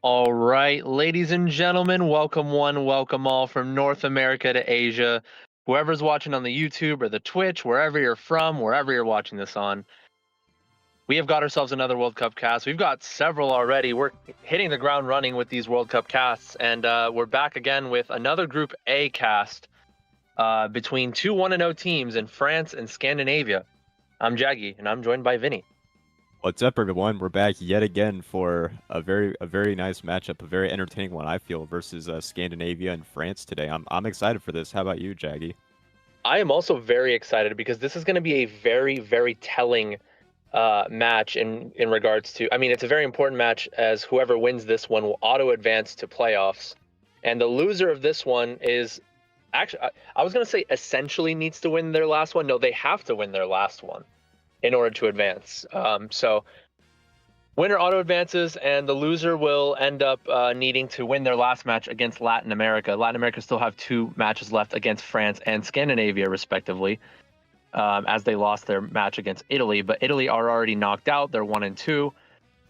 All right, ladies and gentlemen, welcome one, welcome all from North America to Asia. Whoever's watching on the YouTube or the Twitch, wherever you're from, wherever you're watching this on, we have got ourselves another World Cup cast. We've got several already. We're hitting the ground running with these World Cup casts, and we're back again with another Group A cast between two 1-0 teams in France and Scandinavia. I'm Jaggy, and I'm joined by Vinny. What's up, everyone? We're back yet again for a very nice matchup, a very entertaining one, I feel, versus Scandinavia and France today. I'm excited for this. How about you, Jaggy? I am also very excited because this is going to be a very, very telling match in regards to. I mean, it's a very important match as whoever wins this one will auto advance to playoffs, and the loser of this one is actually I was going to say essentially needs to win their last one. No, they have to win their last one in order to advance. So winner auto advances, and the loser will end up needing to win their last match against Latin America. Latin America still have two matches left against France and Scandinavia, respectively, as they lost their match against Italy. But Italy are already knocked out; they're 1-2,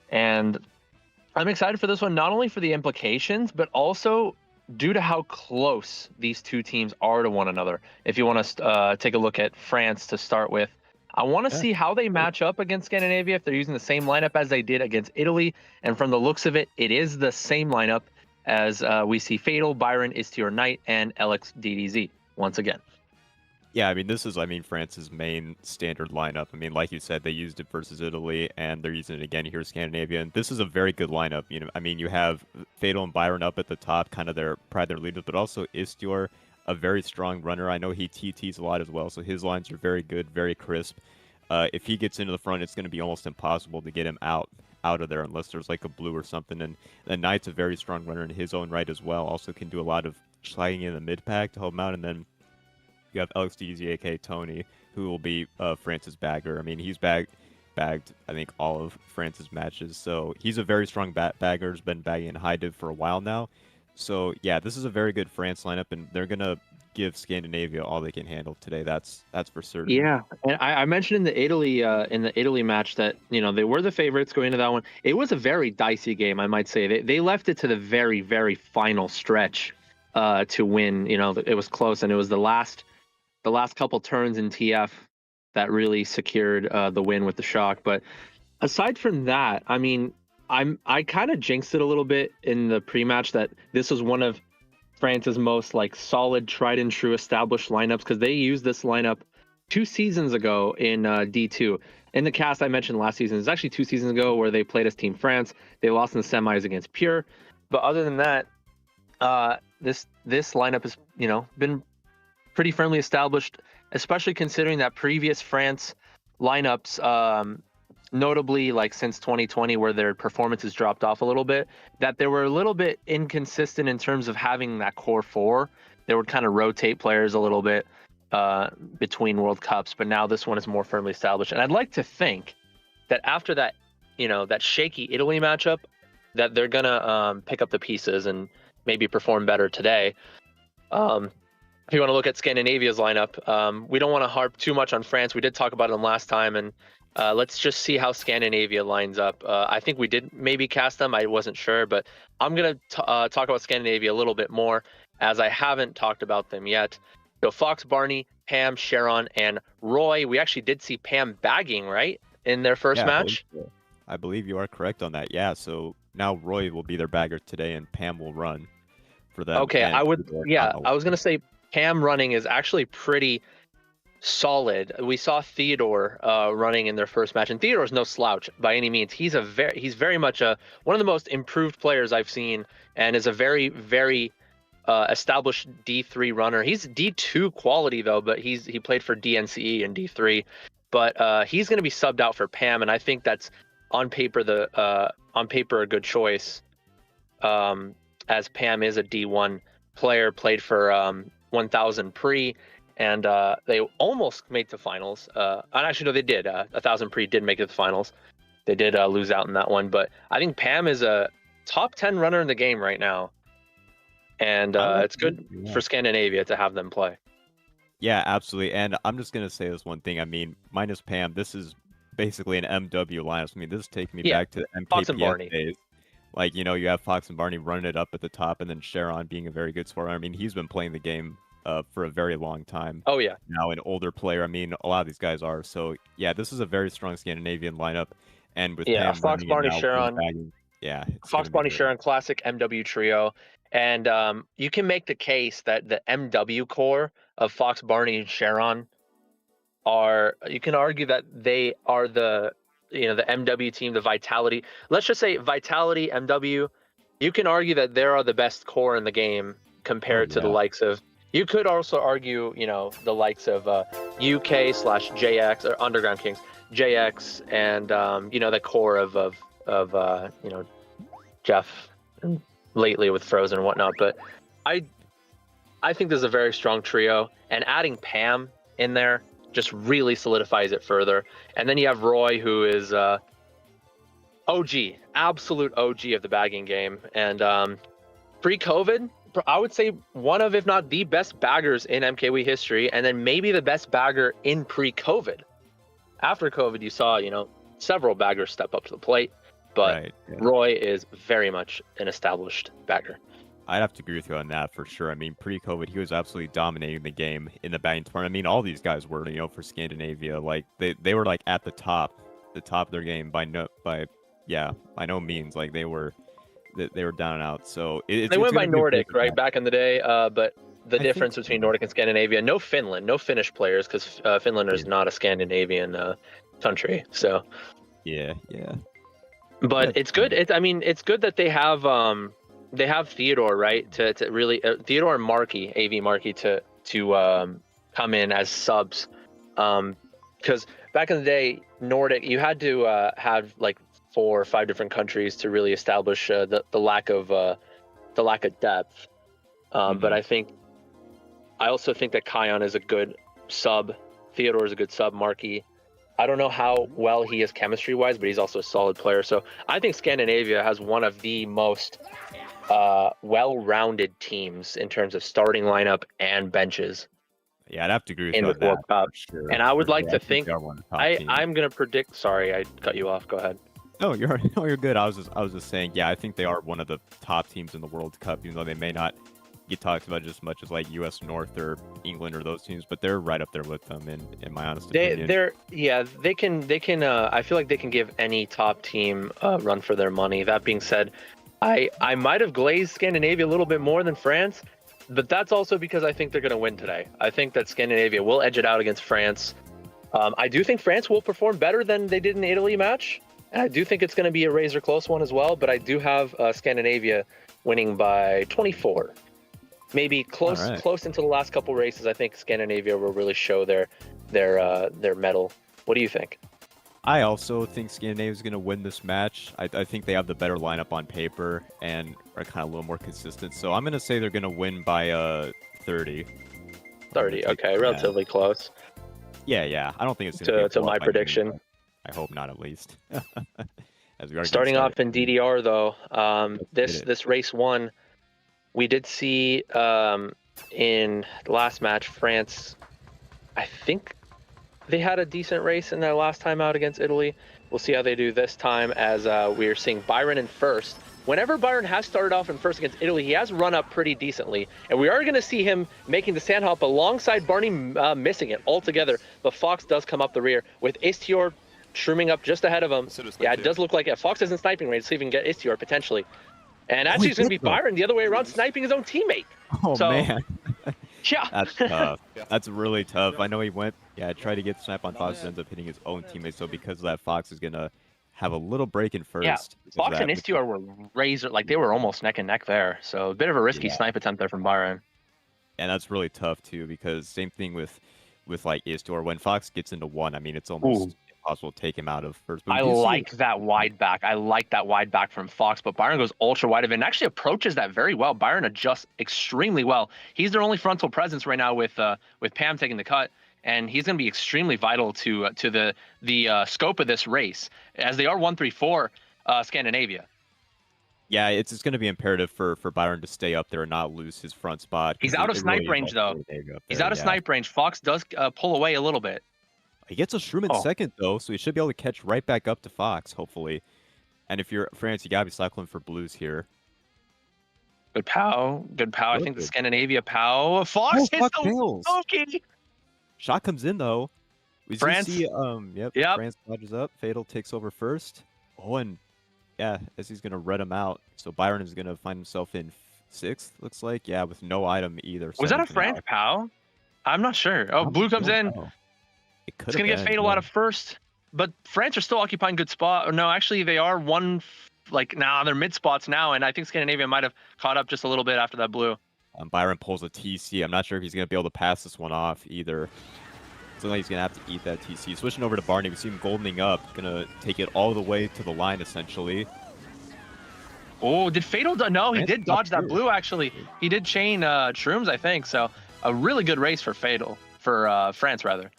and I'm excited for this one, not only for the implications, but also due to how close these two teams are to one another. If you want to take a look at France to start with, I want to Yeah. see how they match up against Scandinavia, if they're using the same lineup as they did against Italy. And from the looks of it, it is the same lineup as we see Fatal, Byron, Istior Knight, and LXDDZ once again. Yeah, I mean, France's main standard lineup. I mean, like you said, they used it versus Italy, and they're using it again here in Scandinavia. And this is a very good lineup. You have Fatal and Byron up at the top, kind of their leaders, but also Istior, a very strong runner. I know he TTs a lot as well, so his lines are very good, very crisp. If he gets into the front, it's going to be almost impossible to get him out of there unless there's like a blue or something. And Knight's a very strong runner in his own right as well. Also can do a lot of sliding in the mid pack to help him out, and then you have LXDZ, aka Tony, who will be France's bagger. I mean, he's bagged, I think, all of France's matches. So he's a very strong bagger. Has been bagging in high div for a while now. So yeah, this is a very good France lineup, and they're gonna give Scandinavia all they can handle today. That's for certain. Yeah, and I mentioned in the Italy match that they were the favorites going into that one. It was a very dicey game, I might say. They left it to the very, very final stretch to win. It was close, and it was the last couple turns in TF that really secured the win with the shock. But aside from that, I mean, I kind of jinxed it a little bit in the pre-match that this was one of France's most like solid, tried and true established lineups, because they used this lineup 2 seasons ago in D2. In the cast I mentioned last season, it's actually 2 seasons ago where they played as Team France. They lost in the semis against Pure, but other than that, this lineup has been pretty firmly established, especially considering that previous France lineups, notably like since 2020, where their performances dropped off a little bit, that they were a little bit inconsistent in terms of having that core four. They would kind of rotate players a little bit between World Cups, but now this one is more firmly established. And I'd like to think that after that, that shaky Italy matchup, that they're gonna pick up the pieces and maybe perform better today. If you want to look at Scandinavia's lineup, we don't want to harp too much on France. We did talk about them last time, and let's just see how Scandinavia lines up. I think we did maybe cast them. I wasn't sure, but I'm going to talk about Scandinavia a little bit more, as I haven't talked about them yet. So Fox, Barney, Pam, Sharon, and Roy. We actually did see Pam bagging, right, in their first Yeah, match? I believe you are correct on that. Yeah, so now Roy will be their bagger today, and Pam will run for them. Okay, And I was going to say Pam running is actually pretty solid. We saw Theodore running in their first match, and Theodore's no slouch by any means. He's very much one of the most improved players I've seen, and is a very, very established D3 runner. He's D2 quality though, but he played for DNCE in D3. But he's going to be subbed out for Pam, and I think that's on paper a good choice, as Pam is a D1 player, played for 1000 pre, and they almost made the finals. And actually, no, they did. 1000 pre did make it to the finals. They did lose out in that one, but I think Pam is a top 10 runner in the game right now, and it's good for Scandinavia to have them play. Yeah, absolutely. And I'm just gonna say this one thing. I mean, minus Pam, this is basically an MW lineup. I mean, this is taking me Yeah, back to the Fox and MKPF Barney. days Like, you have Fox and Barney running it up at the top, and then Sharon being a very good scorer. I mean, he's been playing the game for a very long time. Oh yeah. Now an older player. I mean, a lot of these guys are. So yeah, this is a very strong Scandinavian lineup, and with Yeah, Pam Fox, running it Barney, now, Sharon. bagging, yeah, it's Fox, gonna be Barney, great. Sharon, classic MW trio. And you can make the case that the MW core of Fox, Barney, and Sharon you can argue that they are the MW team, the Vitality. Let's just say Vitality, MW. You can argue that they are the best core in the game Oh compared to the yeah, likes of. You could also argue, the likes of UK/JX or Underground Kings, JX, and the core of Jeff, and lately with Frozen and whatnot. But I I think this is a very strong trio, and adding Pam in there just really solidifies it further. And then you have Roy, who is OG, absolute OG of the bagging game. And pre-COVID, I would say one of, if not the best baggers in MKW history, and then maybe the best bagger in pre-COVID. After COVID, you saw, several baggers step up to the plate, but right. Yeah. Roy is very much an established bagger. I'd have to agree with you on that for sure. I mean, pre-COVID, he was absolutely dominating the game in the bagging tournament. I mean, all these guys were, for Scandinavia, like they were like at the top of their game by no means. Like they were down and out. So they went by Nordic, right, match. back in the day. But the difference between Nordic and Scandinavia, no Finland, no Finnish players, because Finland is not a Scandinavian country. So yeah. But it's good. It's good that they have Theodore, right? To really Theodore and Markey, AV Markey, to come in as subs, because back in the day, Nordic, you had to have like 4 or 5 different countries to really establish the lack of depth. But I also think that Kion is a good sub. Theodore is a good sub. Markey, I don't know how well he is chemistry-wise, but he's also a solid player. So I think Scandinavia has one of the most well-rounded teams in terms of starting lineup and benches. Yeah, I'd have to agree with you on World that. Cup. Sure, and I would like to think I'm going to predict. Sorry, I cut you off. Go ahead. No, you're good. I was just saying. Yeah, I think they are one of the top teams in the World Cup, even though they may not get talked about just as much as like U.S. North or England or those teams, but they're right up there with them in my honest opinion. They can. I feel like they can give any top team a run for their money. That being said, I might have glazed Scandinavia a little bit more than France, but that's also because I think they're going to win today. I think that Scandinavia will edge it out against France. I do think France will perform better than they did in the Italy match, and I do think it's going to be a razor close one as well. But I do have Scandinavia winning by 24. Maybe close into the last couple races. I think Scandinavia will really show their mettle. What do you think? I also think Scandinavia is going to win this match. I think they have the better lineup on paper and are kind of a little more consistent. So I'm going to say they're going to win by 30. 30, okay, relatively close. Yeah. I don't think it's going to my prediction. Game, I hope not, at least. As we are starting off in DDR though, this race 1. We did see in the last match, France, I think they had a decent race in their last time out against Italy. We'll see how they do this time, as we're seeing Byron in first. Whenever Byron has started off in first against Italy, he has run up pretty decently. And we are going to see him making the sand hop alongside Barney missing it altogether. But Fox does come up the rear with Istior shrooming up just ahead of him. Yeah, it does look like Fox is in sniping range, so he can get Istior potentially. And actually, it's going to be Byron the other way around, sniping his own teammate. Oh, man. Yeah. That's tough. That's really tough. I know he tried to get the snipe on Fox, ends up hitting his own teammate. So because of that, Fox is going to have a little break in first. Yeah, Fox and Istior were they were almost neck and neck there. So a bit of a risky snipe attempt there from Byron. And that's really tough, too, because same thing with like Istior. When Fox gets into 1, I mean, it's almost impossible to take him out of first. But I like that wide back. I like that wide back from Fox, but Byron goes ultra wide of it and actually approaches that very well. Byron adjusts extremely well. He's their only frontal presence right now with Pam taking the cut, and he's going to be extremely vital to the scope of this race, as they are 1-3-4 Scandinavia. Yeah, it's going to be imperative for Byron to stay up there and not lose his front spot. He's out of snipe range, though. He's out of snipe range. Fox does pull away a little bit. He gets a shroom in second, though, so he should be able to catch right back up to Fox, hopefully. And if you're France, you gotta be cycling for blues here. Good POW. Good POW. I Really think the good. Scandinavia POW. Fox hits Fox the fails. Loki. Shot comes in though. We do France. see yep, Yep. France dodges up. Fatal takes over first. Oh, and yeah, as he's gonna red him out. So Byron is gonna find himself in 6th, looks like. Yeah, with no item either. Was that a 7th France now. POW? I'm not sure. Oh, I blue comes don't in. know. It could It's have gonna get been, Fatal yeah. out of first, but France are still occupying good spot. Or no, actually they are one. Like now they're mid spots now, and I think Scandinavia might have caught up just a little bit after that blue. Byron pulls a TC. I'm not sure if he's gonna be able to pass this one off either. Looks like he's gonna have to eat that TC. Switching over to Barney, we see him goldening up, gonna take it all the way to the line essentially. Oh, did Fatal? No, he France did dodge that through. blue. Actually, he did chain shrooms, I think. So a really good race for Fatal for France rather.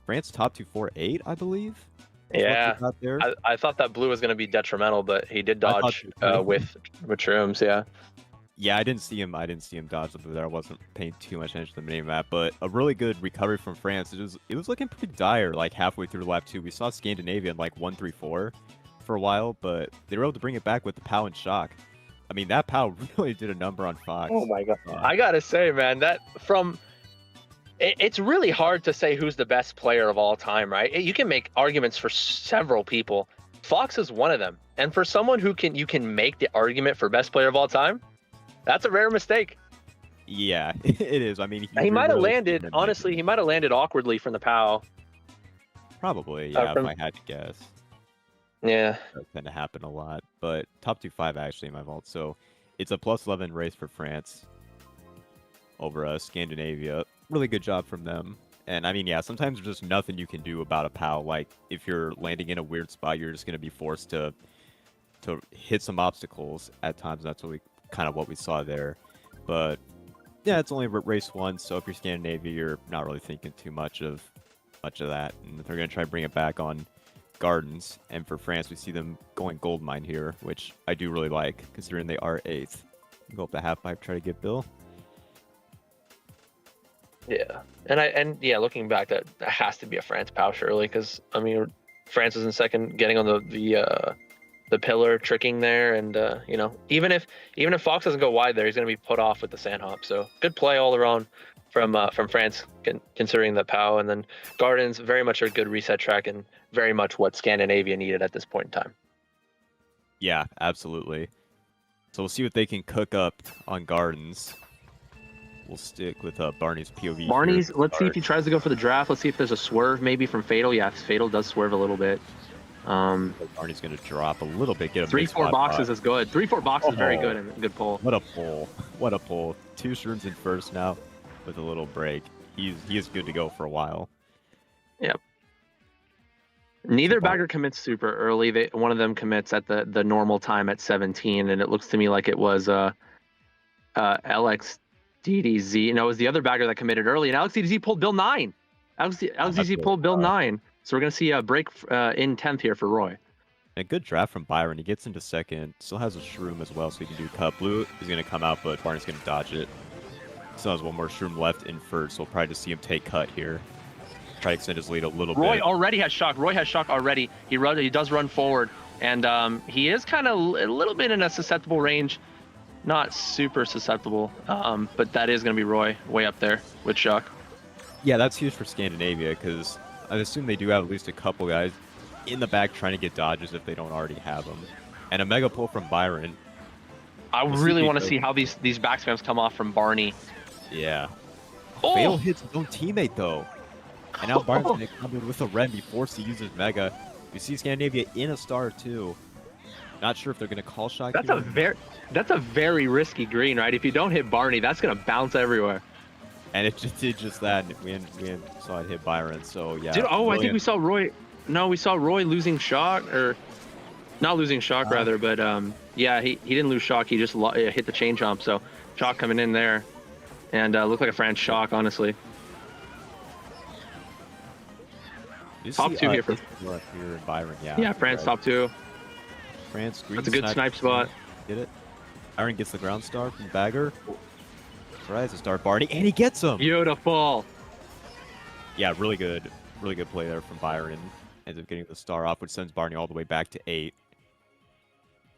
France top 248, I believe. Yeah, there. I thought that blue was going to be detrimental, but he did dodge with shrooms. Yeah. Yeah, I didn't see him dodge the blue there. I wasn't paying too much attention to the mini-map, but a really good recovery from France. It was looking pretty dire like halfway through lap 2. We saw Scandinavia in like 134 for a while, but they were able to bring it back with the POW and shock. I mean, that POW really did a number on Fox. Oh my god! I gotta say, man, it's really hard to say who's the best player of all time, right? You can make arguments for several people. Fox is one of them, and for someone who you can make the argument for best player of all time, that's a rare mistake. Yeah, it is. I mean, he might have landed. Honestly, he might have landed awkwardly from the POW. Probably, yeah. If I had to guess. Yeah, that tend to happen a lot, but top 2-5 actually in my vault. So it's a +11 race for France over Scandinavia. Really good job from them. And I mean, yeah, sometimes there's just nothing you can do about a POW. Like if you're landing in a weird spot, you're just going to be forced to hit some obstacles at times. That's what we saw there. But yeah, it's only race 1, so if you're Scandinavia, you're not really thinking too much of that. And they're going to try to bring it back on Gardens. And for France, we see them going gold mine here, which I do really like, considering they are 8th. Go up the half pipe, try to get Bill. Yeah, and looking back, that has to be a France POW surely, because I mean, France is in second, getting on the pillar, tricking there, and even if Fox doesn't go wide there, he's going to be put off with the sand hop. So good play all around from France, considering the POW, and then Gardens very much a good reset track and very much what Scandinavia needed at this point in time. Yeah, absolutely. So we'll see what they can cook up on Gardens. We'll stick with Barney's POV. Barney's, let's see if he tries to go for the draft. Let's see if there's a swerve maybe from Fatal. Yeah, Fatal does swerve a little bit. Barney's going to drop a little bit. Get a 3-4 boxes is good. 3-4 boxes is very good and good pull. What a pull. What a pull. 2 shrooms in first now with a little break. He is good to go for a while. Yep. Neither bagger commits super early. One of them commits at the normal time at 17, and it looks to me like it was LXDDZ. No, it was the other bagger that committed early, and LXDDZ pulled Bill 9. LXDDZ pulled Bill 9. So we're going to see a break in 10th here for Roy. A good draft from Byron. He gets into second. Still has a shroom as well, so he can do cut. Blue is going to come out, but Barney's going to dodge it. Still has one more shroom left in first, so we'll probably just see him take cut here. Try to extend his lead a little bit. Roy already has shock. Roy has shock already. He does run forward, and he is kind of a little bit in a susceptible range. Not super susceptible, but that is going to be Roy way up there with shock. Yeah, that's huge for Scandinavia, because I assume they do have at least a couple guys in the back trying to get dodges if they don't already have them. And a mega pull from Byron. I really want to see how these back spams come off from Barney. Yeah. Oh! Fatal hits his own teammate, though. And now Byron's going to come in with a Ren, be forced to use his mega. You see Scandinavia in a star, too. Not sure if they're going to call shot. That's a very risky green, right? If you don't hit Barney, that's going to bounce everywhere. And it just did just that. We saw it hit Byron, so yeah. Dude, I think we saw Roy. No, we saw Roy losing shock, or not losing shock rather, but yeah, he didn't lose shock. He just hit the chain jump. So shock coming in there, and looked like a France shock, honestly. Top 2 here for Byron, yeah. Yeah, France top 2. France, green. That's a good snipe spot. Get it? Byron gets the ground star from Bagger. Tries to start Barney, and he gets him. Beautiful. Yeah, really good play there from Byron. Ends up getting the star off, which sends Barney all the way back to 8.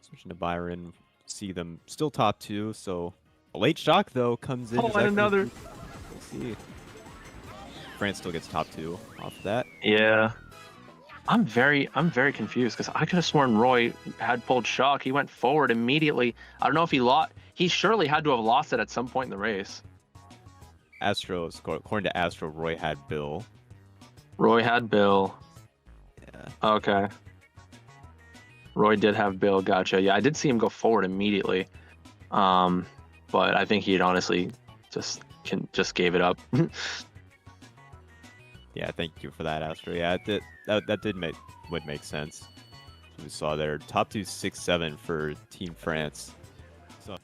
Switching to Byron, see them still top 2. So a late shock though comes in. Oh, and another. We'll see. France still gets top 2 off of that. Yeah. I'm very confused because I could have sworn Roy had pulled shock. He went forward immediately. I don't know if he lost. He surely had to have lost it at some point in the race. According to Astro, Roy had Bill. Roy had Bill. Yeah. Okay. Roy did have Bill. Gotcha. Yeah, I did see him go forward immediately. But I think he'd honestly just gave it up. Yeah, thank you for that, Astro. Yeah, that would make sense. So we saw there top 2 6-7 for Team France. So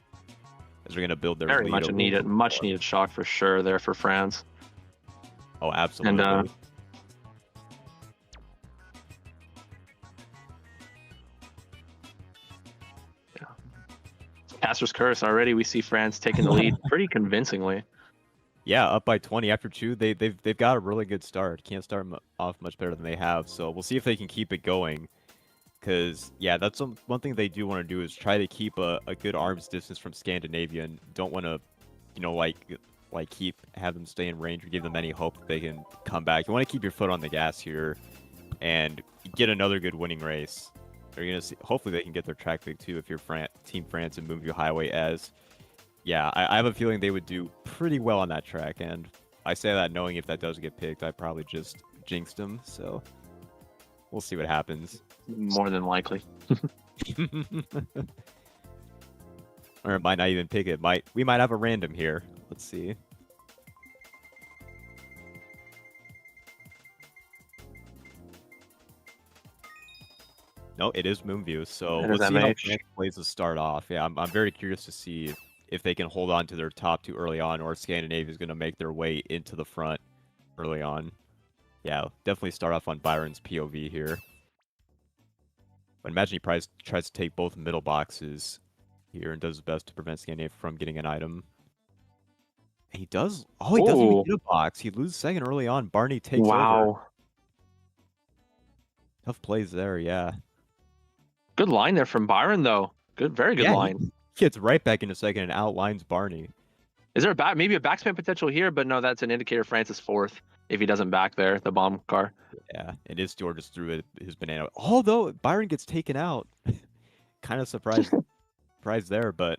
as they're gonna build their very lead much needed shock for sure there for France. Oh, absolutely. And yeah. Caster's Curse already. We see France taking the lead pretty convincingly. Yeah, up by 20 after 2. They've got a really good start. Can't start off much better than they have. So we'll see if they can keep it going. Because yeah, that's one thing they do want to do is try to keep a good arms distance from Scandinavia and don't want to, you know, like have them stay in range or give them any hope that they can come back. You want to keep your foot on the gas here and get another good winning race. They're gonna see. Hopefully they can get their track pick too if you're Team France and move you highway as. Yeah, I have a feeling they would do pretty well on that track, and I say that knowing if that does get picked, I probably just jinxed them, so we'll see what happens. More than likely. Or it might not even pick it. We might have a random here. Let's see. No, it is Moonview, so let's see how France plays to start off. Yeah, I'm very curious to see if they can hold on to their top 2 early on, or Scandinavia is going to make their way into the front early on. Yeah, definitely start off on Byron's POV here. But imagine he tries to take both middle boxes here and does his best to prevent Scandinavia from getting an item. And he does. Oh, he doesn't even get a box. He loses second early on. Barney takes over. Tough plays there, yeah. Good line there from Byron, though. Very good line. He gets right back into second and outlines Barney. Is there maybe a backspin potential here? But no, that's an indicator France is fourth if he doesn't back there, the bomb car. Yeah, and his Stewart just threw his banana. Although Byron gets taken out. Kind of surprised there, but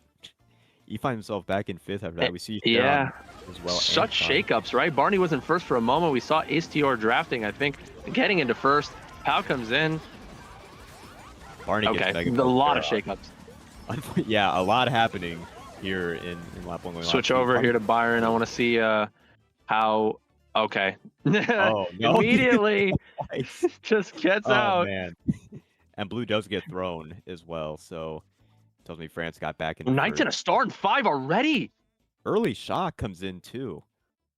he finds himself back in fifth after that. We see as well. Such shakeups, right? Barney was in first for a moment. We saw Istior drafting, I think, getting into first. Pau comes in. Barney gets back a lot of shakeups. Yeah, a lot happening here in lap 1. Switch over here to Byron. I want to see how. Okay. Oh, no. Immediately just gets out. Man. And blue does get thrown as well, so tells me France got back in. 9 to a start and 5 already. Early shock comes in too.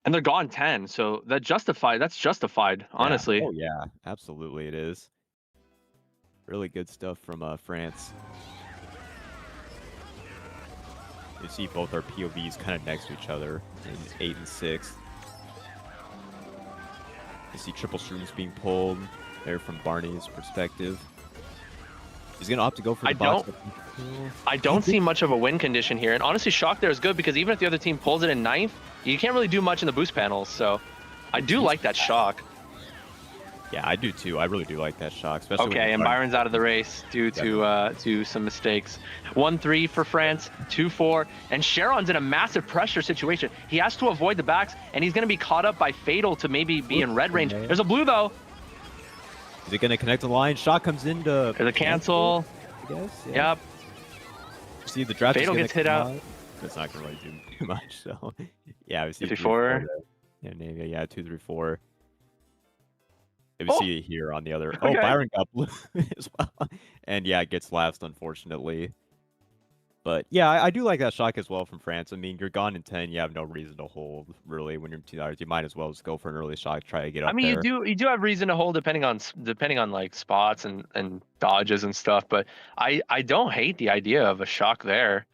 And they're gone 10, so that's justified, honestly. Yeah. Oh yeah, absolutely it is. Really good stuff from France. You see both our POVs kind of next to each other in 8 and 6. You see triple shrooms being pulled there from Barney's perspective. He's going to opt to go for the box. I don't see much of a win condition here. And honestly, shock there is good because even if the other team pulls it in 9th, you can't really do much in the boost panels. So I do like that shock. Yeah, I do too. I really do like that shock. Especially okay, and Byron's out of the race due to some mistakes. 1-3 for France, 2-4, and Sharon's in a massive pressure situation. He has to avoid the backs, and he's going to be caught up by Fatal to maybe be in red range. There's a blue, though. Is it going to connect the line? Shot comes into... There's a cancel. I guess. Yeah. Yep. See, the draft Fatal gets hit out. That's not going to really do too much, so... Yeah, we see 2-3-4. Yeah, 2-3-4. We see it here on the other. Okay. Oh, Byron got blue as well. And yeah, it gets last, unfortunately. But yeah, I do like that shock as well from France. I mean, you're gone in 10. You have no reason to hold, really, when you're $2. You might as well just go for an early shock, try to get up there. You do have reason to hold depending on like spots and dodges and stuff. But I don't hate the idea of a shock there.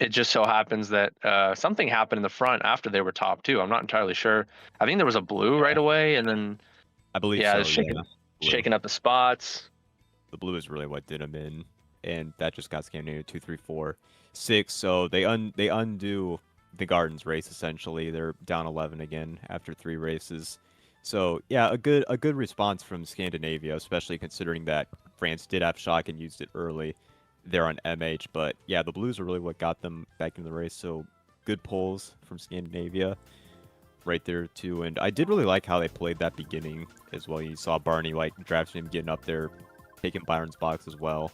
It just so happens that something happened in the front after they were top 2. I'm not entirely sure. I think there was a blue right away, and then I believe shaking up the spots. The blue is really what did them in, and that just got Scandinavia 2, 3, 4, 6. So they undo the Gardens race essentially. They're down 11 again after 3 races. So yeah, a good response from Scandinavia, especially considering that France did have shock and used it early there on MH. But yeah, the blues are really what got them back into the race. So good pulls from Scandinavia right there too. And I did really like how they played that beginning as well. You saw Barney like drafting him, getting up there, taking Byron's box as well.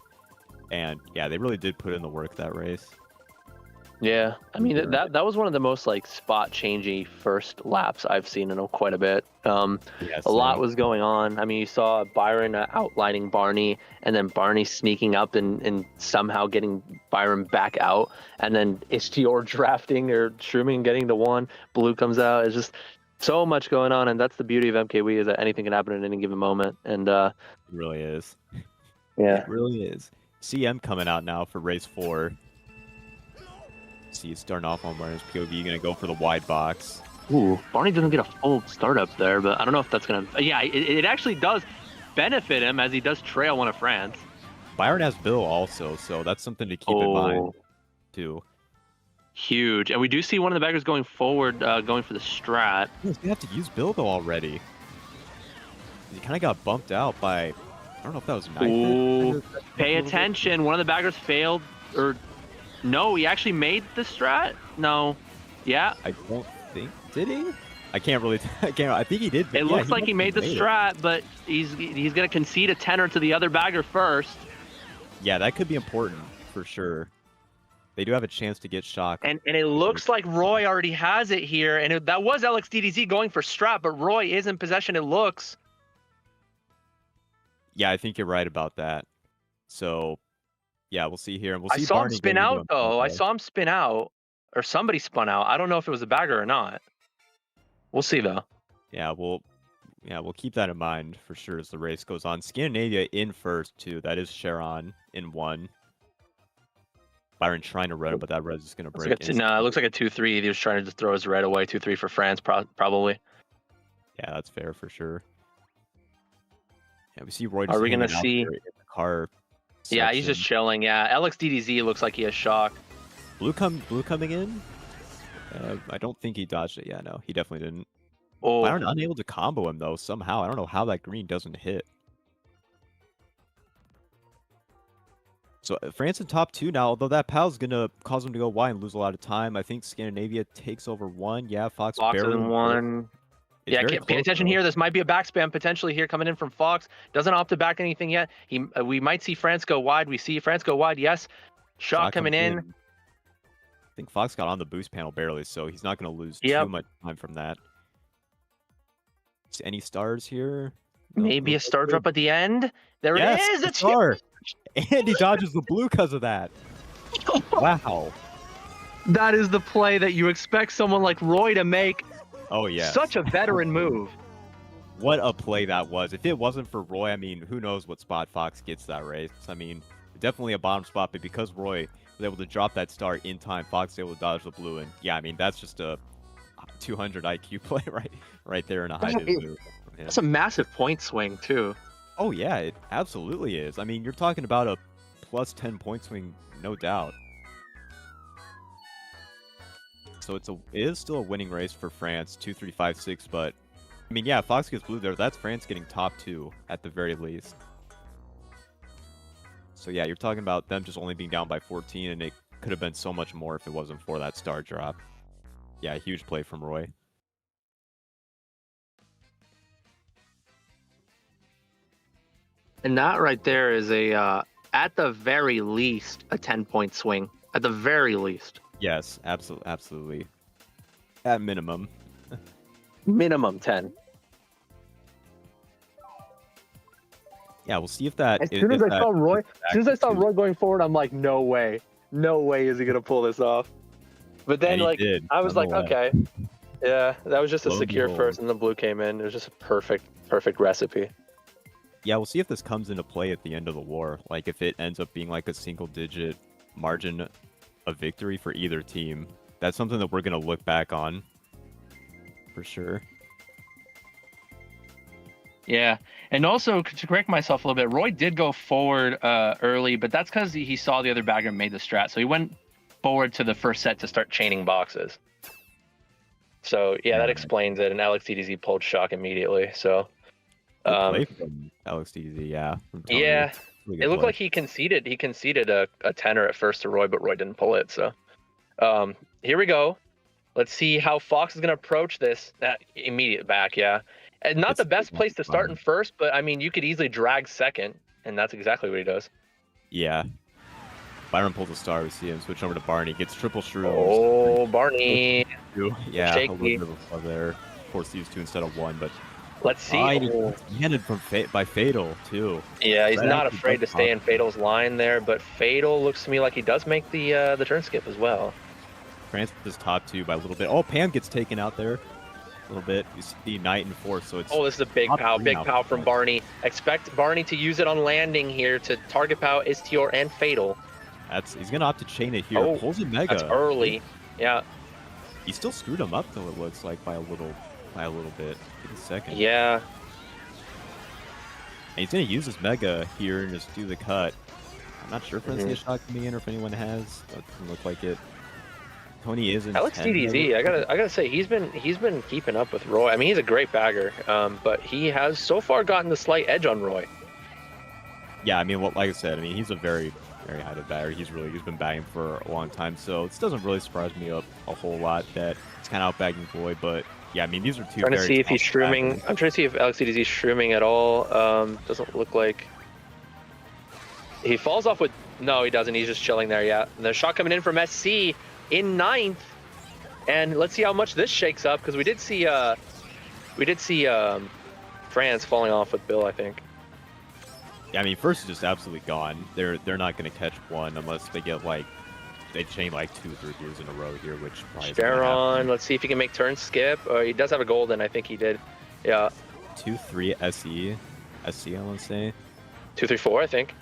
And yeah, they really did put in the work that race. Yeah, I mean that was one of the most like spot changey first laps I've seen in quite a bit. Yeah, A lot same. was going on. I mean, you saw Byron outlining Barney, and then Barney sneaking up and somehow getting Byron back out, and then Istior drafting or Shrooming and getting the one. Blue comes out. It's just so much going on, and that's the beauty of MKW is that anything can happen at any given moment. And It really is. yeah, It really is. CM coming out now for race 4. See, it's starting off on Byron's POV, gonna go for the wide box. ooh, Barney doesn't get a full startup there, but I don't know if that's gonna. Yeah, it actually does benefit him as he does trail one of France. Byron has Bill also, so that's something to keep in mind too. Huge. And we do see one of the baggers going forward, going for the strat. Yes, you have to use Bill though already. He kind of got bumped out by, I don't know if that was Ooh, Knife. pay attention. One of the baggers failed, or no, he actually made the strat? No. Yeah. I don't think, did he? I can't really, I think he did. It looks like he made the strat, but he's going to concede a tenner to the other bagger first. Yeah, that could be important for sure. They do have a chance to get shocked. And it looks like Roy already has it here. And that was LXDDZ going for strat, but Roy is in possession, it looks. Yeah, I think you're right about that. So, yeah, we'll see here. And we'll see I saw him Barney spin getting out, into though. I play. saw him spin out, or somebody spun out. I don't know if it was a bagger or not. We'll see, though. Yeah, we'll keep that in mind for sure as the race goes on. Scandinavia in first, too. That is Sharon in 1. Byron trying to red, but that red is going to break. No, it looks like a 2-3. He was trying to just throw his red away. 2-3 for France, probably. Yeah, that's fair for sure. Yeah, we see Roy. Are we gonna hanging out see? there in the car? Yeah, he's just chilling. Yeah, LXDDZ looks like he has shock. Blue coming in. I don't think he dodged it. Yeah, no, he definitely didn't. Oh, Byron unable to combo him though somehow. I don't know how that green doesn't hit. So France in top 2 now, although that PAL's gonna cause him to go wide and lose a lot of time. I think Scandinavia takes over 1. Yeah, Fox barely in 1. It's Yeah, pay attention here. This might be a back spam potentially here coming in from Fox. Doesn't opt to back anything yet. We might see France go wide. We see France go wide. Yes, shock coming in. I think Fox got on the boost panel barely, so he's not going to lose too much time from that. Any stars here? Maybe a star drop at the end. There it is. It's star. And he dodges the blue because of that. Wow. That is the play that you expect someone like Roy to make. Oh, yeah. Such a veteran move. What a play that was. If it wasn't for Roy, I mean, who knows what spot Fox gets that race. I mean, definitely a bottom spot, but because Roy was able to drop that star in time, Fox was able to dodge the blue. And yeah, I mean, that's just a 200 IQ play right there in a high move. That's a massive point swing, too. Oh, yeah, it absolutely is. I mean, you're talking about a plus 10 point swing, no doubt. So it is still a winning race for France, 2, 3, 5, 6, but I mean, yeah, Fox gets blue there. That's France getting top 2 at the very least. So yeah, you're talking about them just only being down by 14, and it could have been so much more if it wasn't for that star drop. Yeah, huge play from Roy. And that right there is at the very least, a 10-point swing. At the very least. Yes, absolutely. At minimum. Minimum 10. Yeah, we'll see if that. As soon as I saw Roy going forward, I'm like, no way is he gonna pull this off. But then, like, I was like, okay, yeah, that was just a secure first, and the blue came in. It was just a perfect recipe. Yeah, we'll see if this comes into play at the end of the war. Like, if it ends up being like a single-digit margin of victory for either team. That's something that we're gonna look back on for sure. Yeah, and also to correct myself a little bit, Roy did go forward early, but that's because he saw the other bagger made the strat, so he went forward to the first set to start chaining boxes. So yeah, that explains it. And Alex TDZ pulled shock immediately. So Good play from Alex DZ, yeah. From Tony. yeah, Really it looked play. like he conceded. He conceded a tenor at first to Roy, but Roy didn't pull it. So here we go. Let's see how Fox is going to approach this. That immediate back, yeah. And not the best place to start in first, but I mean, you could easily drag second, and that's exactly what he does. Yeah. Byron pulls a star. We see him switch over to Barney. Gets triple shrooms. Oh, Barney. Yeah, a little bit of a flaw there. Of course, these two instead of one, but let's see. Handed from by Fatal too. Yeah, he's not afraid to stay in Fatal's line there, but Fatal looks to me like he does make the turn skip as well. France is top two by a little bit. Oh, Pam gets taken out there a little bit. You see Knight and fourth, so it's... Oh, this is a big pow from Barney. Expect Barney to use it on landing here to target pow Istior and Fatal. He's going to opt to chain it here. Oh, pulls a Mega. That's early. Yeah. He still screwed him up, though, it looks like, by a little bit. Take a second. Yeah. And he's going to use his Mega here and just do the cut. I'm not sure if that's a shot coming in or if anyone has. That doesn't look like it. Tony is in Alex DDZ, I gotta say, he's been keeping up with Roy. I mean, he's a great bagger, but he has so far gotten the slight edge on Roy. Yeah, I mean, like I said, I mean, he's a very high bagger. He's been bagging for a long time, so this doesn't really surprise me a whole lot that it's kind of outbagging Roy. But yeah, I mean, these are two. I'm trying to see if he's shrooming. I'm trying to see if Alex DDZ is shrooming at all. Doesn't look like. He falls off with. No, he doesn't. He's just chilling there. Yeah, and the shot coming in from SC. In ninth, and let's see how much this shakes up, because we did see France falling off with Bill, I think. Yeah, I mean, first is just absolutely gone. They're not going to catch one unless they get they chain like 2 or 3 years in a row here, which probably. Sharon, let's see if he can make turn skip. He does have a golden, I think he did. Yeah. 2-3 SE, I want to say. 2-3-4, I think.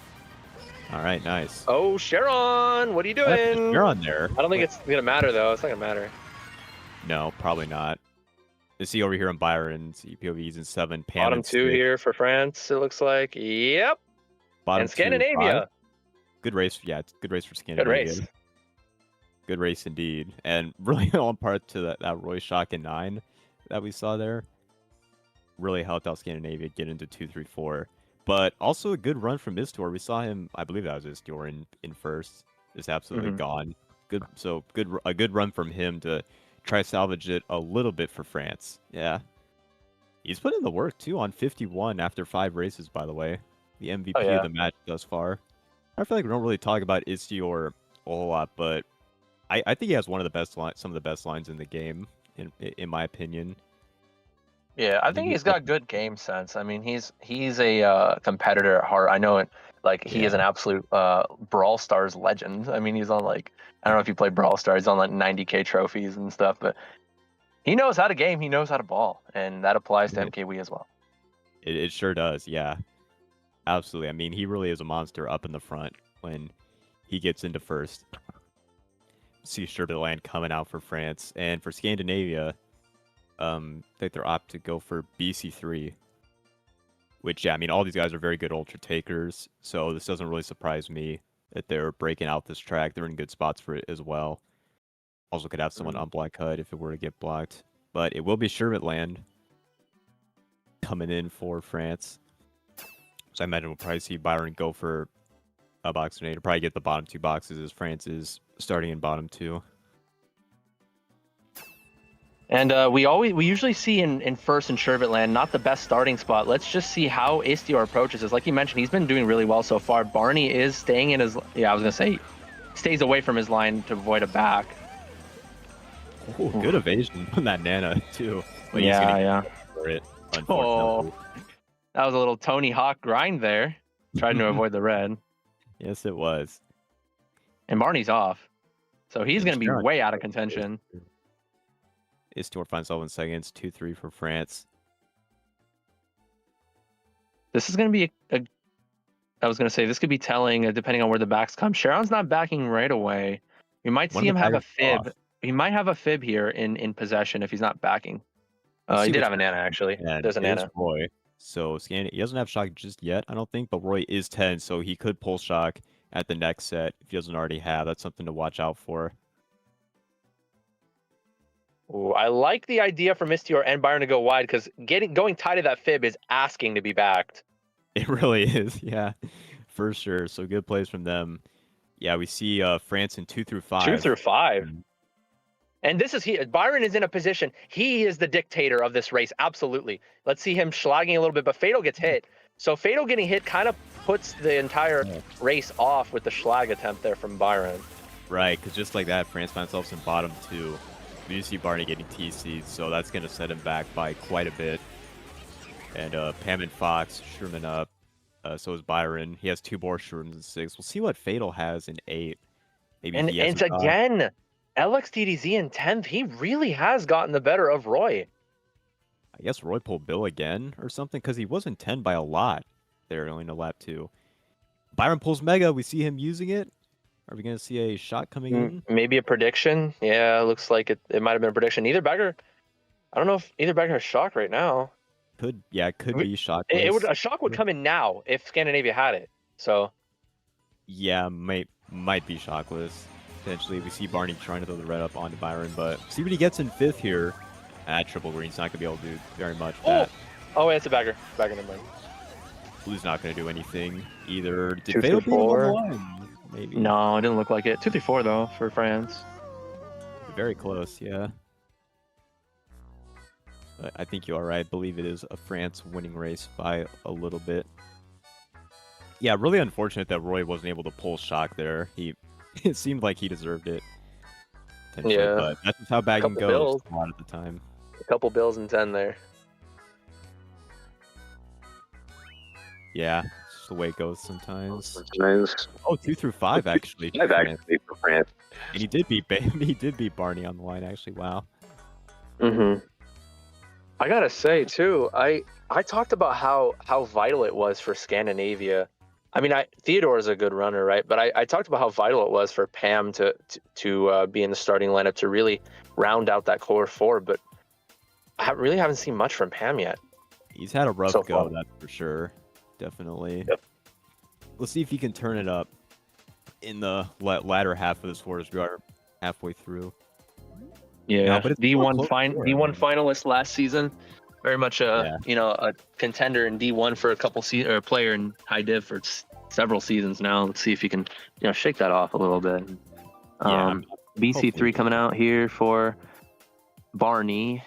All right, nice. Oh, Sharon, what are you doing? You're on there. I don't think it's gonna matter though. It's not gonna matter. No, probably not. You see over here on Byron, POVs in 7. Pam Bottom 2 here for France. It looks like. Yep. Bottom and Scandinavia. 2, good race. Yeah, it's a good race for Scandinavia. Good race. Good race indeed, and really on part to that Roy shock in 9 that we saw there. Really helped out Scandinavia get into 2-3-4. But also a good run from Istor. We saw him, I believe that was Istor in first. Just absolutely gone. A good run from him to try to salvage it a little bit for France. Yeah. He's put in the work too on 51 after 5 races, by the way. The MVP of the match thus far. I feel like we don't really talk about Istior a whole lot, but I think he has some of the best lines in the game, in my opinion. Yeah, I think he's got good game sense. I mean, he's a competitor at heart. I know it. Like he is an absolute Brawl Stars legend. I mean, he's on I don't know if you play Brawl Stars. He's on 90K trophies and stuff, but he knows how to game. He knows how to ball, and that applies to MKWC as well. It sure does. Yeah, absolutely. I mean, he really is a monster up in the front when he gets into first. See Sherbetland coming out for France, and for Scandinavia. I think they're opt to go for BC3, which, yeah, I mean, all these guys are very good ultra takers, so this doesn't really surprise me that they're breaking out this track. They're in good spots for it as well. Also could have someone unblock HUD if it were to get blocked, but it will be Sherbetland coming in for France. So I imagine we'll probably see Byron go for a box grenade, probably get the bottom 2 boxes as France is starting in bottom 2. And we usually see in first in Sherbetland not the best starting spot. Let's just see how Istior approaches this. Like you mentioned, he's been doing really well so far. Barney is staying in his stays away from his line to avoid a back. Oh, good evasion on that Nana too. But yeah. For it, oh, that was a little Tony Hawk grind there, trying to avoid the red. Yes, it was. And Barney's off, so he's going to be way out of contention. Istior finds 11 seconds, 2-3 for France. This is going to be I was going to say, this could be telling, depending on where the backs come. Sharon's not backing right away. We might see him have a fib. He might have a fib here in possession if he's not backing. He did have a Nana, actually. Yeah, there's a Nana. Roy. So he doesn't have shock just yet, I don't think, but Roy is 10, so he could pull shock at the next set if he doesn't already have. That's something to watch out for. Ooh, I like the idea for Mistior and Byron to go wide because going tight to that fib is asking to be backed. It really is, yeah, for sure. So good plays from them. Yeah, we see France in 2 through 5. 2 through 5. And this is Byron is in a position. He is the dictator of this race. Absolutely. Let's see him schlagging a little bit, but Fatal gets hit. So Fatal getting hit kind of puts the entire race off with the schlag attempt there from Byron. Right, because just like that, France finds themselves in bottom 2. We do see Barney getting TC'd, so that's going to set him back by quite a bit. And Pam and Fox, Sherman up. So is Byron. He has 2 more Shermans in 6. We'll see what Fatal has in 8. Maybe and it's again, LXDDZ in 10th. He really has gotten the better of Roy. I guess Roy pulled Bill again or something, because he was in 10 by a lot there, only in a lap 2. Byron pulls Mega. We see him using it. Are we going to see a shot coming in? Maybe a prediction. Yeah, looks like it might have been a prediction. Either bagger, I don't know if either bagger has shock right now. Could be shock. A shock would come in now if Scandinavia had it. So yeah, might be shockless. Potentially, we see Barney trying to throw the red up onto Byron, but see what he gets in 5th here. Triple green's not gonna be able to do very much. Oh, wait, it's a bagger. Bagger, never mind. Blue's not gonna do anything either. Did 2 Fatal through beat him on 4. the line? Maybe. No, it didn't look like it. 2 through 4 though for France. Very close, yeah. But I think you are right. I believe it is a France winning race by a little bit. Yeah, really unfortunate that Roy wasn't able to pull shock there. It seemed like he deserved it. Yeah, but that's just how bagging goes a lot of the time. A couple bills in 10 there. Yeah, it's just the way it goes sometimes. Sometimes. Oh, 2 through 5 actually. 5 actually for France. And he did beat Barney on the line actually. Wow. I gotta say too, I talked about how vital it was for Scandinavia. I mean, Theodore is a good runner, right? But I talked about how vital it was for Pam to be in the starting lineup to really round out that core 4. But I really haven't seen much from Pam yet. He's had a rough go, that's for sure. Definitely. Yep. Let's see if he can turn it up in the latter half of this war as we are halfway through. Yeah, but D1 finalist last season. Very much a contender in D1 for a couple seasons, or a player in high div for several seasons now. Let's see if you can shake that off a little bit. BC3 coming out here for Barney,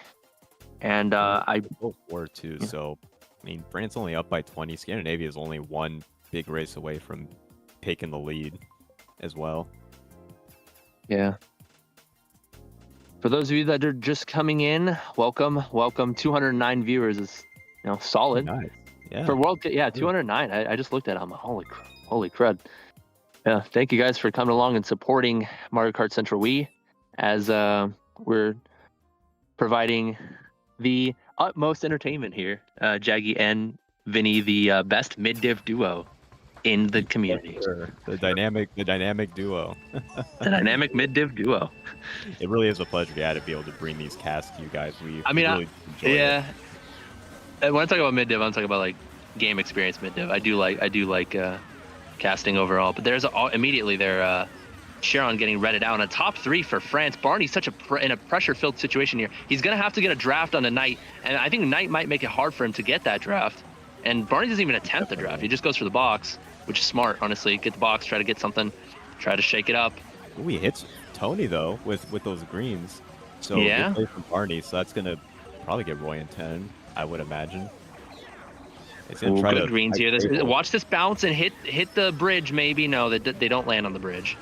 and I both were too. So I mean, France only up by 20. Scandinavia is only one big race away from taking the lead as well. Yeah. For those of you that are just coming in, welcome. 209 viewers is, solid. Nice. Yeah. For World, 209. I just looked at it. I'm like, holy crud. Yeah, thank you guys for coming along and supporting Mario Kart Central Wii as we're providing the utmost entertainment here. Jaggy and Vinny, the best mid-div duo in the community. Sure. The dynamic duo. The dynamic mid-div duo. It really is a pleasure, to be able to bring these casts to you guys. We really enjoy it. And when I talk about mid-div, I'm talking about like game experience mid-div. I do like casting overall, but there's immediately there Sharon getting redded out. A top 3 for France. Barney's in a pressure-filled situation here. He's gonna have to get a draft on the Knight, and I think Knight might make it hard for him to get that draft. And Barney doesn't even attempt the draft. He just goes for the box, which is smart, honestly. Get the box, try to get something, try to shake it up. Ooh, he hits Tony though with those greens. So yeah, good play from Barney. So that's gonna probably get Roy in 10, I would imagine. It's gonna try to greens here. Watch this bounce and hit the bridge. Maybe no, they don't land on the bridge.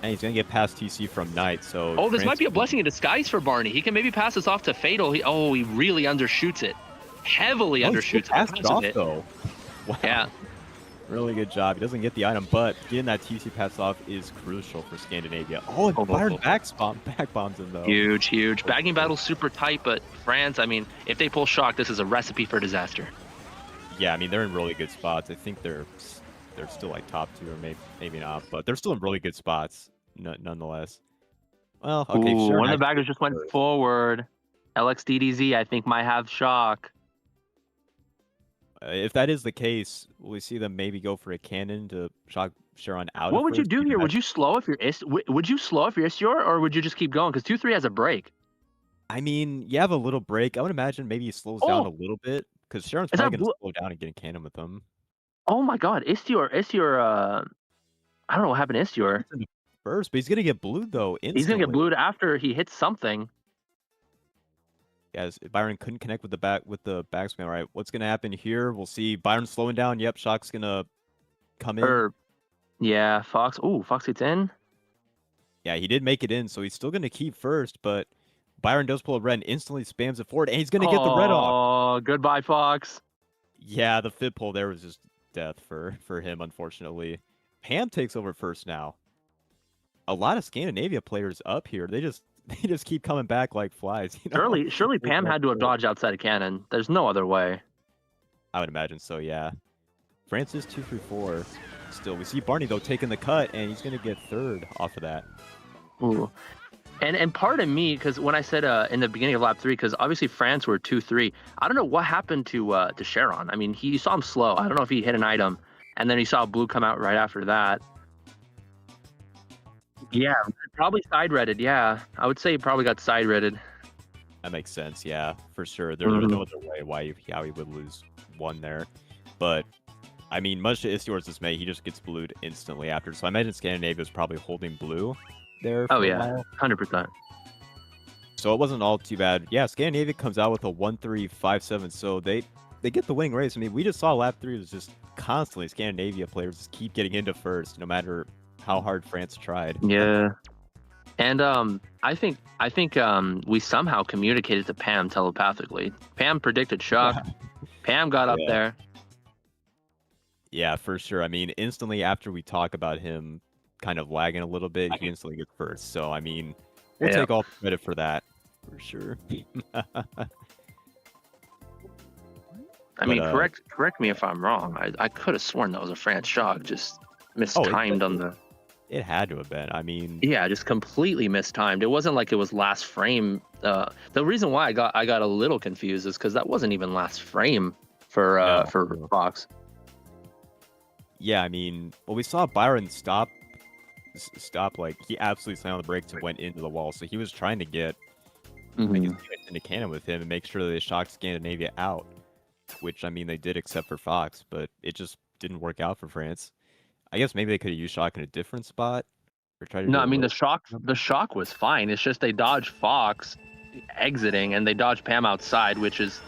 And he's gonna get past TC from Knight. So this might be a blessing in disguise for Barney. He can maybe pass this off to Fatal. He really undershoots it. Heavily undershoots it off, though. Wow. Yeah. Really good job. He doesn't get the item, but getting that TC pass off is crucial for Scandinavia. Oh, and Byron back bombs him, though. Huge. Bagging battle's super tight, but France, I mean, if they pull shock, this is a recipe for disaster. Yeah, I mean, they're in really good spots. I think they're still like top 2 or maybe not, but they're still in really good spots nonetheless. Well, okay, sure. One of the baggers just went forward. LXDDZ, I think, might have shock. If that is the case, will we see them maybe go for a cannon to shock Sharon out What of would you first? do here? Would you slow if you're would you slow if you're Istior, or would you just keep going? Because 2-3 has a break. I mean, you have a little break. I would imagine maybe he slows down a Oh, little bit because Sharon's is probably that going to blue? slow down and get a cannon with him. Oh my God, Istior. I don't know what happened to Istior. He's in the first, but he's going to get blued though He's gonna get instantly. blued after he hits something. Yes, Byron couldn't connect with the backswing. All right, what's going to happen here? We'll see Byron slowing down. Yep, Shock's going to come in. Or yeah, Fox. Ooh, Fox gets in. Yeah, he did make it in, so he's still going to keep first, but Byron does pull a red and instantly spams it forward, and he's going to get the red off. Oh, goodbye, Fox. Yeah, the fit pull there was just death for him, unfortunately. Pam takes over first now. A lot of Scandinavia players up here. They just keep coming back like flies. You know? Surely Pam had to have dodged outside of cannon. There's no other way. I would imagine so, yeah. Francis 2-4. Still, we see Barney though taking the cut, and he's gonna get third off of that. Ooh. And part of me, because when I said in the beginning of lap 3, because obviously France were 2-3, I don't know what happened to Sharon. I mean, you saw him slow. I don't know if he hit an item, and then he saw blue come out right after that. Yeah, probably side-redded. Yeah, I would say he probably got side-redded. That makes sense, yeah, for sure. There was no other way how he would lose one there. But I mean, much to Istior's dismay, he just gets blued instantly after. So I imagine Scandinavia was probably holding blue there. Oh yeah, 100%. So it wasn't all too bad. Yeah, Scandinavia comes out with a 1-3-5-7. So they get the winning race. I mean, we just saw lap 3 was just constantly Scandinavia players just keep getting into first, no matter how hard France tried. Yeah. And I think we somehow communicated to Pam telepathically. Pam predicted shock. Pam got up there. Yeah, for sure. I mean, instantly after we talk about him kind of lagging a little bit, he instantly gets first. So, I mean, we'll take all credit for that, for sure. I mean, correct me if I'm wrong. I could have sworn that was a France shock, just mistimed on the... It had to have been. I mean... Yeah, just completely mistimed. It wasn't like it was last frame. The reason why I got a little confused is because that wasn't even last frame for Fox. Yeah, I mean, well, we saw Byron stop, like, he absolutely slammed on the brakes and went into the wall. So he was trying to get into cannon with him and make sure that they shocked Scandinavia out, which, I mean, they did except for Fox, but it just didn't work out for France. I guess maybe they could have used shock in a different spot or tried to. No, I mean, the shock was fine. It's just they dodged Fox exiting and they dodged Pam outside, which is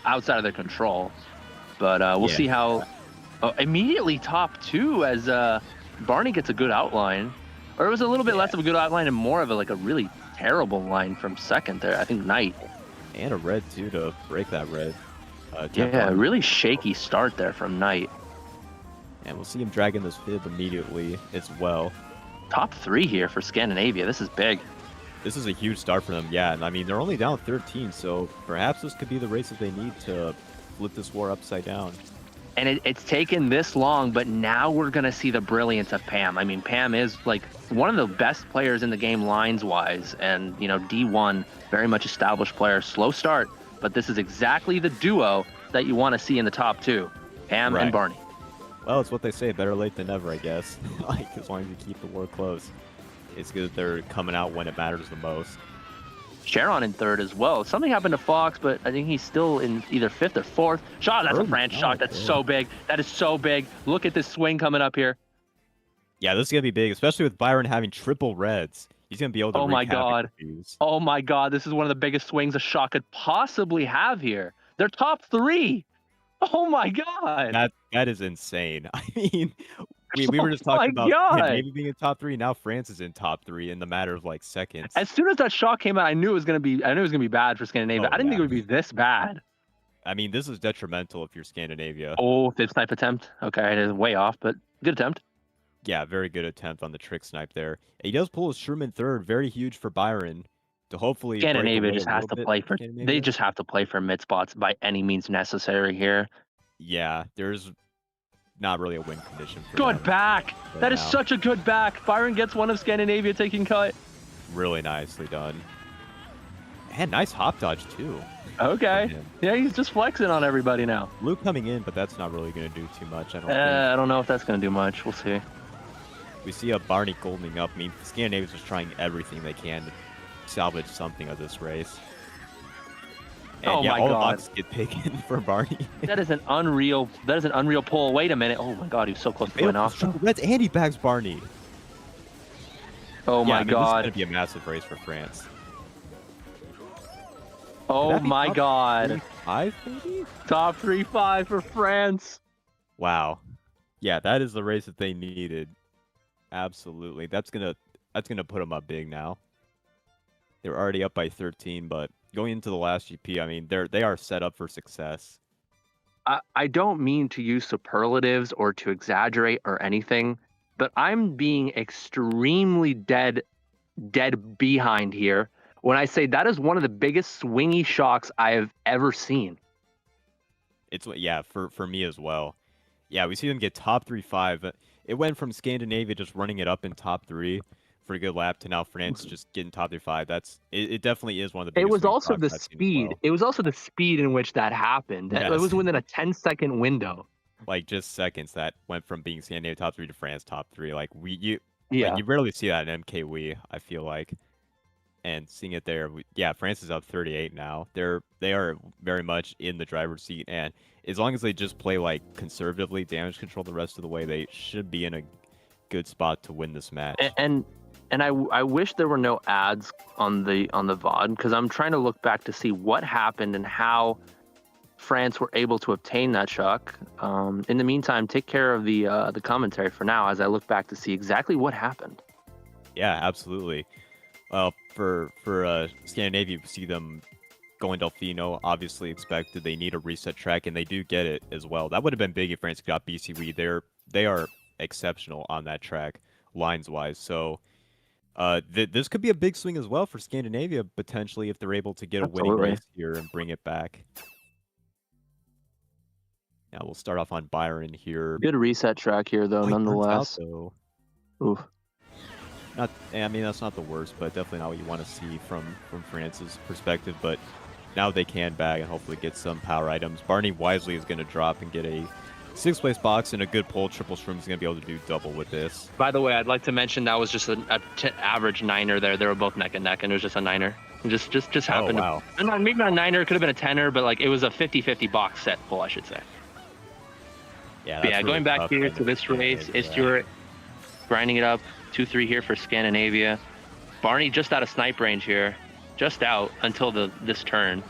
outside of their control. But we'll see how. Immediately top 2 as Barney gets a good outline, or it was a little bit less of a good outline and more of a really terrible line from second there. I think Knight and a red too to break that red. Yeah, really shaky start there from Knight. And we'll see him dragging this fib immediately as well. Top 3 here for Scandinavia. This is big. This is a huge start for them. Yeah, and I mean they're only down 13, so perhaps this could be the race that they need to flip this war upside down. And it's taken this long, but now we're going to see the brilliance of Pam. I mean, Pam is like one of the best players in the game lines-wise. And, you know, D1, very much established player. Slow start, but this is exactly the duo that you want to see in the top 2. Pam and Barney. Well, it's what they say, better late than never, I guess. Like, as long as you keep the war close. It's good that they're coming out when it matters the most. Sharon in 3rd as well. Something happened to Fox, but I think he's still in either 5th or 4th. Shot, that's a France shot. That's so big. That is so big. Look at this swing coming up here. Yeah, this is going to be big, especially with Byron having triple reds. He's going to be able to Oh my God. This is one of the biggest swings a shot could possibly have here. They're top 3. Oh my God. That is insane. I mean, we were just talking about him maybe being in top 3. Now France is in top 3 in the matter of like seconds. As soon as that shot came out, I knew it was gonna be bad for Scandinavia. I didn't think it would be this bad. I mean, this is detrimental if you're Scandinavia. Oh, fib snipe attempt. Okay, it is way off, but good attempt. Yeah, very good attempt on the trick snipe there. He does pull his Sherman 3rd, very huge for Byron. To hopefully Scandinavia just has to play for. They just have to play for mid spots by any means necessary here. Yeah, there's not really a win condition for good back. That is such a good back. Byron gets one of Scandinavia taking cut. Really nicely done. Man, nice hop dodge too. Okay. Yeah, he's just flexing on everybody now. Blue coming in, but that's not really going to do too much, I don't think. I don't know if that's going to do much. We'll see. We see a Barney goldening up. I mean, Scandinavia's just trying everything they can to salvage something of this race. And oh yeah, my all god! the boxes get taken for Barney. That is an unreal. That is an unreal pull. Wait a minute! Oh my god, he was so close to going off. Reds and he bags Barney. Oh my god! This is gonna be a massive race for France. Oh my god! 3-5 maybe? Top 3-5 for France. Wow. Yeah, that is the race that they needed. Absolutely. That's gonna put them up big now. They're already up by 13, but going into the last GP, I mean, they are set up for success. I don't mean to use superlatives or to exaggerate or anything, but I'm being extremely dead behind here when I say that is one of the biggest swingy shocks I have ever seen. It's for me as well. Yeah, we see them get top 3-5. It went from Scandinavia just running it up in top 3 for a good lap to now France just getting top 3-5. It definitely is one of the biggest. It was also the I've speed. Well. It was also the speed in which that happened. Yes. It was within a 10-second window. Like just seconds that went from being Scandinavia top 3 to France top 3. Like you rarely see that in MKWC, I feel like. And seeing it there, France is up 38 now. They are very much in the driver's seat, and as long as they just play like conservatively, damage control the rest of the way, they should be in a good spot to win this match. And I wish there were no ads on the VOD, because I'm trying to look back to see what happened and how France were able to obtain that shock. In the meantime, take care of the commentary for now as I look back to see exactly what happened. Yeah, absolutely. Well, for Scandinavia, you see them going Delfino, obviously expected. They need a reset track, and they do get it as well. That would have been big if France got BCW. They are exceptional on that track, lines-wise. So this could be a big swing as well for Scandinavia, potentially, if they're able to get a winning race here and bring it back. Now we'll start off on Byron here. Good reset track here, though, nonetheless. Oof. I mean, that's not the worst, but definitely not what you want to see from France's perspective. But now they can bag and hopefully get some power items. Barney wisely is going to drop and get a 6th place box and a good pull. Triple Shroom is going to be able to do double with this. By the way, I'd like to mention that was just an average 9er there. They were both neck and neck, and it was just a 9er. Just happened. Oh, wow. Maybe not a 9er. It could have been a 10er, but like it was a 50-50 box set pull, I should say. Yeah, really going back here to this race, is Stewart grinding it up. 2-3 here for Scandinavia. Barney just out of snipe range here. Just out until this turn.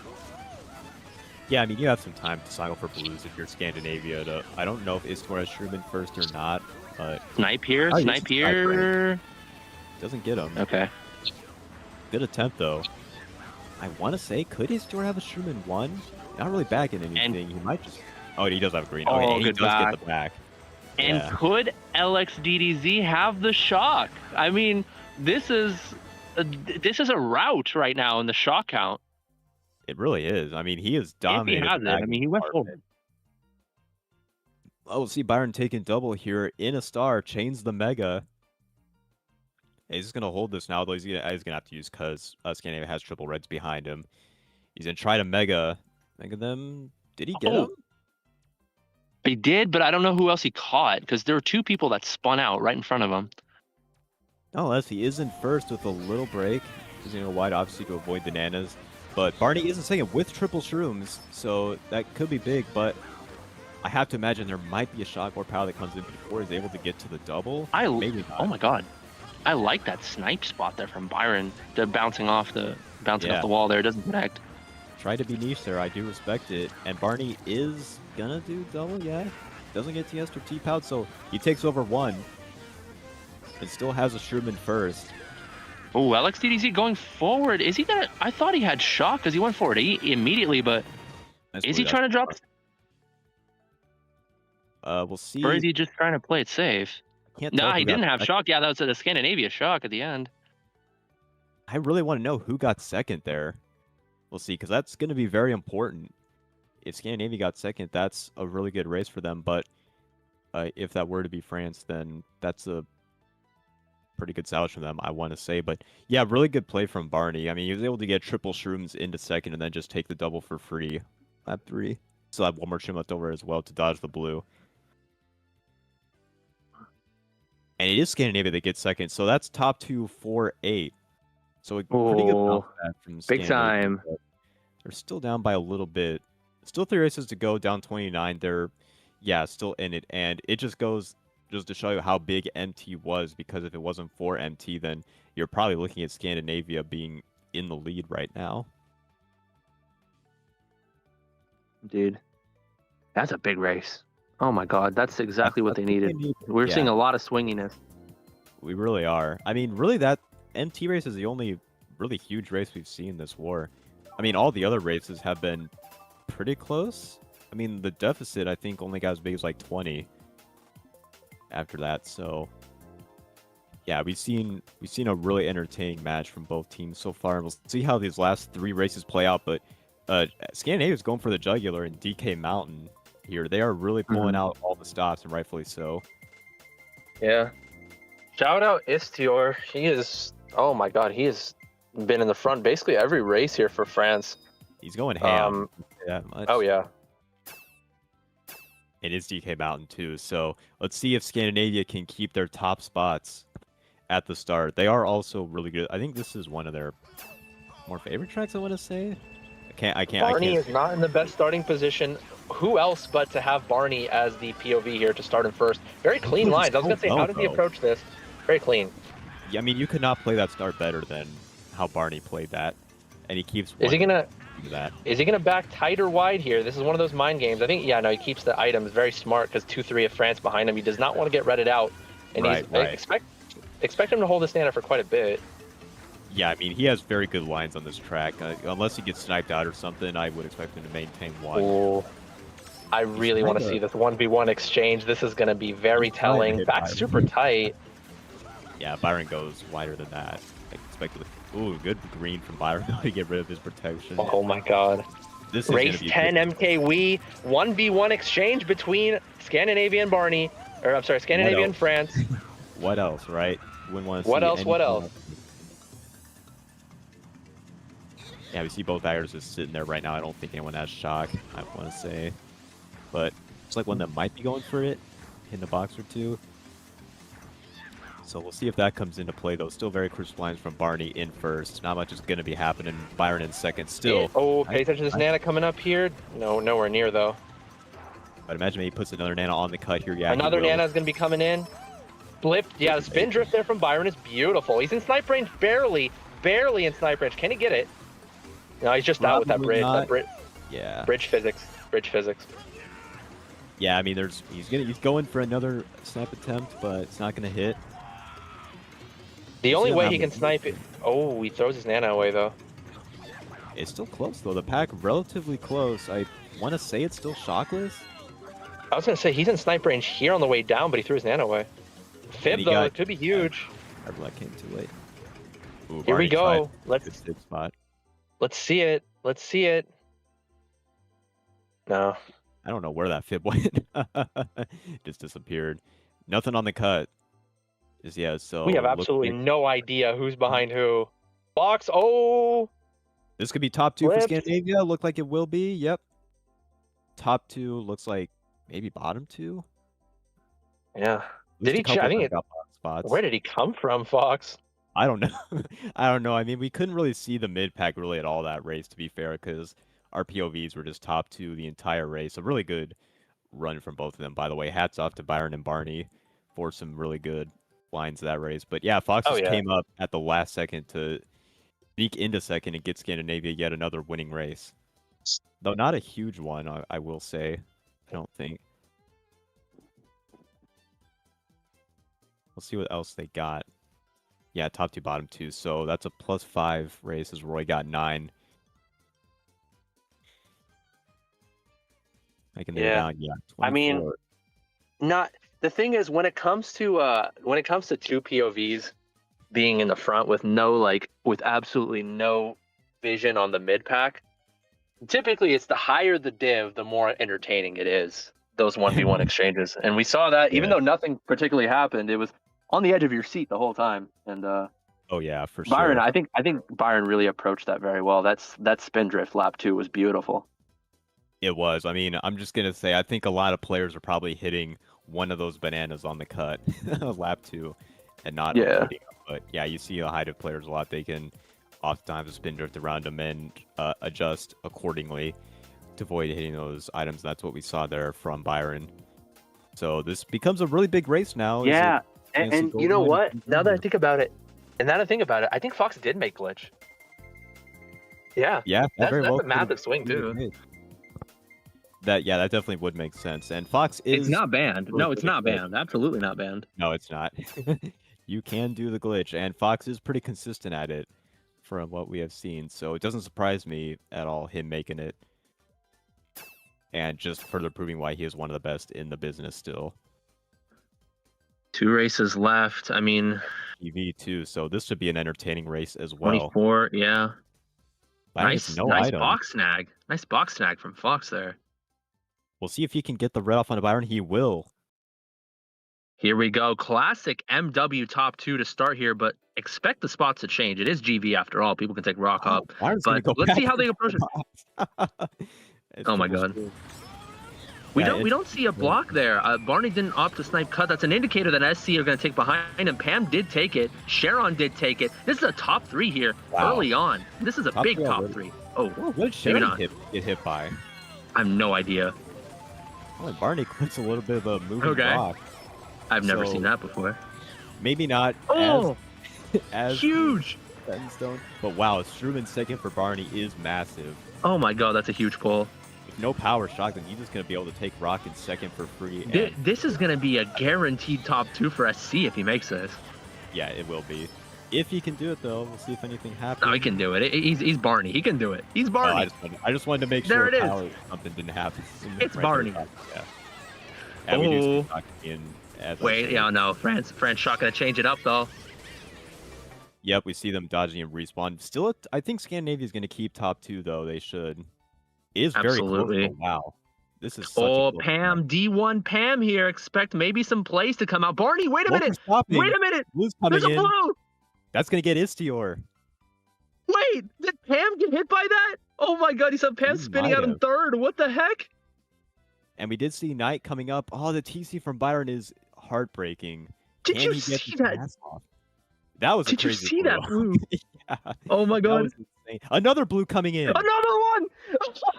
Yeah, I mean, you have some time to cycle for blues if you're Scandinavia. I don't know if Istor has Schumann first or not, but... Snipe here, snipe here. Doesn't get him. Okay. Good attempt, though. I want to say, could Istor have a Schumann 1? Not really backing anything. He might just... Oh, he does have a green. Oh, he good does get the back. And could LXDDZ have the shock? I mean, this is a rout right now in the shock count. It really is. I mean, he is dominating. If he has it, I mean, he went forward. Oh, we'll see Byron taking double here in a star, chains the mega. He's just gonna hold this now, though. He's gonna have to use because Scandinavia has triple reds behind him. He's gonna try to mega them. Did he get him? He did, but I don't know who else he caught because there were two people that spun out right in front of him. Nonetheless, he is in first with a little break. He's going to go wide, obviously, to avoid bananas. But Barney is in second with triple shrooms, so that could be big. But I have to imagine there might be a shot or power that comes in before he's able to get to the double. Maybe not. Oh my god, I like that snipe spot there from Byron. The bouncing off the wall there. It doesn't connect. Try to be niche there. I do respect it. And Barney is gonna do double, yeah. Doesn't get TS or T-Pout, so he takes over one. And still has a Sherman first. Oh, LXDDZ going forward. Is he gonna... I thought he had shock because he went forward immediately, but... Is he trying to drop... We'll see. Or is he just trying to play it safe? Nah, he didn't have shock. Yeah, that was a Scandinavia shock at the end. I really want to know who got second there. We'll see, because that's going to be very important. If Scandinavia got second, that's a really good race for them. But if that were to be France, then that's a pretty good salvage from them, I want to say. But yeah, really good play from Barney. I mean, he was able to get triple shrooms into second and then just take the double for free. Lap 3. Still have one more shroom left over as well to dodge the blue. And it is Scandinavia that gets second, so that's top 2, 4, 8. So a pretty good bounce back from big time. They're still down by a little bit. Still 3 races to go, down 29. They're, yeah, still in it. And it just goes just to show you how big MT was, because if it wasn't for MT, then you're probably looking at Scandinavia being in the lead right now. Dude, that's a big race. Oh my God, that's exactly what they needed. We're seeing a lot of swinginess. We really are. I mean, really, that MT race is the only really huge race we've seen this war. I mean, all the other races have been pretty close. I mean, the deficit, I think, only got as big as like 20 after that. So, yeah, we've seen a really entertaining match from both teams so far. And we'll see how these last 3 races play out. But Scandinavia is going for the jugular in DK Mountain here. They are really pulling out all the stops, and rightfully so. Yeah. Shout out Istior. He is, oh my God, he has been in the front basically every race here for France. He's going ham. Oh, yeah. It is DK Mountain too, so let's see if Scandinavia can keep their top spots at the start. They are also really good. I think this is one of their more favorite tracks, I want to say. Barney is not in the best starting position. Who else but to have Barney as the POV here to start him first? Very clean lines. I was going to say, how did he approach this? Very clean. Yeah, I mean, you could not play that start better than how Barney played that. And he keeps Is he gonna back tight or wide here? This is one of those mind games. I think, yeah, no, he keeps the items very smart because 2-3 of France behind him. He does not want to get redded out. And expect him to hold the standard for quite a bit. Yeah, I mean, he has very good lines on this track. Unless he gets sniped out or something, I would expect him to maintain one. Oh, I really want to see this 1v1 exchange. This is going to be very telling. Back super tight. Yeah, Byron goes wider than that. I expected. Ooh, good green from Byron to get rid of his protection. Oh my God. This is Race 10 MKWC 1v1 exchange between Scandinavia and Barney. Or, I'm sorry, Scandinavia and France. What else, right? Wouldn't want to What else? Yeah, we see both baggers just sitting there right now. I don't think anyone has shock, I want to say. But it's like one that might be going for it in the box or two. So we'll see if that comes into play, though. Still very crisp lines from Barney in first. Not much is going to be happening. Byron in second still. Oh, pay attention to this Nana coming up here. No, nowhere near, though. But imagine he puts another Nana on the cut here. Yeah, another Nana is going to be coming in. Blip. Yeah, the spin drift there from Byron is beautiful. He's in snipe range, barely in snipe range. Can he get it? No, he's just out with that bridge. Yeah. Bridge physics. Yeah, I mean, he's going for another snipe attempt, but it's not going to hit. The only way he can snipe it. Oh, he throws his Nana away, though. It's still close, though. The pack relatively close. I want to say it's still shockless. I was going to say he's in snipe range here on the way down, but he threw his Nana away. Fib, though, it could be huge. That came too late. Ooh, here we go. Let's see it. No. I don't know where that Fib went. Just disappeared. Nothing on the cut. So we have absolutely no idea who's behind who. Fox, oh! This could be top 2 for Scandinavia. Look like it will be. Yep. Top 2 looks like maybe bottom 2. Yeah. Did he? I think spots. Where did he come from, Fox? I don't know. I don't know. I mean, we couldn't really see the mid pack really at all that race, to be fair, because our POVs were just top 2 the entire race. A really good run from both of them, by the way. Hats off to Byron and Barney for some really good lines of that race. But yeah, Fox came up at the last second to sneak into second and get Scandinavia yet another winning race. Though not a huge one, I will say. I don't think. We'll see what else they got. Yeah, top 2, bottom 2. So that's a +5 race as Roy got 9. Making it down, 24. I mean, the thing is, when it comes to 2 POVs being in the front with with absolutely no vision on the mid pack, typically it's the higher the div, the more entertaining it is. Those 1v1 exchanges, and we saw that even though nothing particularly happened, it was on the edge of your seat the whole time. And Oh yeah, for Byron, sure. I think Byron really approached that very well. That spin drift lap 2 was beautiful. It was. I mean, I'm just gonna say I think a lot of players are probably hitting one of those bananas on the cut, lap 2, and not Yeah. avoiding them. But yeah, you see a high dive players a lot. They can oftentimes spin drift around them and adjust accordingly to avoid hitting those items. That's what we saw there from Byron. So this becomes a really big race now. Is Yeah. it fancy And gold you know line or what? Now that I silver? think about it, I think Fox did make glitch. Yeah. Yeah, that That's very that's well a massive swing could be too. the case. That yeah, that definitely would make sense. And Fox It's is not banned. really No, it's good at not glitch. banned. Absolutely not banned. No, it's not. You can do the glitch, and Fox is pretty consistent at it from what we have seen. So it doesn't surprise me at all him making it, and just further proving why he is one of the best in the business still. 2 races left. I mean, EV too, so this should be an entertaining race as well. 24. Yeah. Byron gets no Nice item. box snag. Nice box snag from Fox there. We'll see if he can get the red off on Byron. He will. Here we go. Classic MW top 2 to start here, but expect the spots to change. It is GV after all. People can take rock Oh, up. Byron's gonna But go let's see back how they into approach it. the box. It's Oh my triple god. screw. We Yeah, don't see a block there. Barney didn't opt to snipe cut. That's an indicator that SC are going to take behind him. Pam did take it. Sharon did take it. This is a top 3 here early on. This is a Top big three top already. 3. Oh, What did maybe Sharon not. get hit by? I have no idea. Oh, Barney clicks a little bit of a moving Okay. block. I've never So- seen that before. Maybe not Oh, as huge. set in stone, but wow, Struman second for Barney is massive. Oh my god, that's a huge pull. With no power shotgun, he's just gonna be able to take Rock in second for free. And This is going to be a guaranteed top 2 for SC if he makes this. yeah, it will be. If he can do it though, we'll see if anything happens. No, he can do it. He's Barney. He can do it. He's Oh, Barney. I just wanted to make There sure it is. power something didn't happen. It's Barney. Yeah. And we do Oh. see Rock in as I Wait, said. yeah, no. France shot going to change it up, though. Yep, we see them dodging and respawn. Still, I think Scandinavia is going to keep top 2, though. They should. It is very close. Absolutely. Though. Wow. This is such Oh, a close Pam, D1 Pam here. Expect maybe some plays to come out. Barney, wait a match. minute. Stopping. Wait a minute. Blue's coming There's a in. blue. That's going to get Istior. Wait, did Pam get hit by that? Oh my god, he saw Pam He spinning might out in have. 3rd. What the heck? And we did see Knight coming up. Oh, the TC from Byron is heartbreaking. Did Can you he get see his that? mask off? That was a Did you crazy see that blue? yeah. Oh my That god. was insane. Another blue coming in. Another one.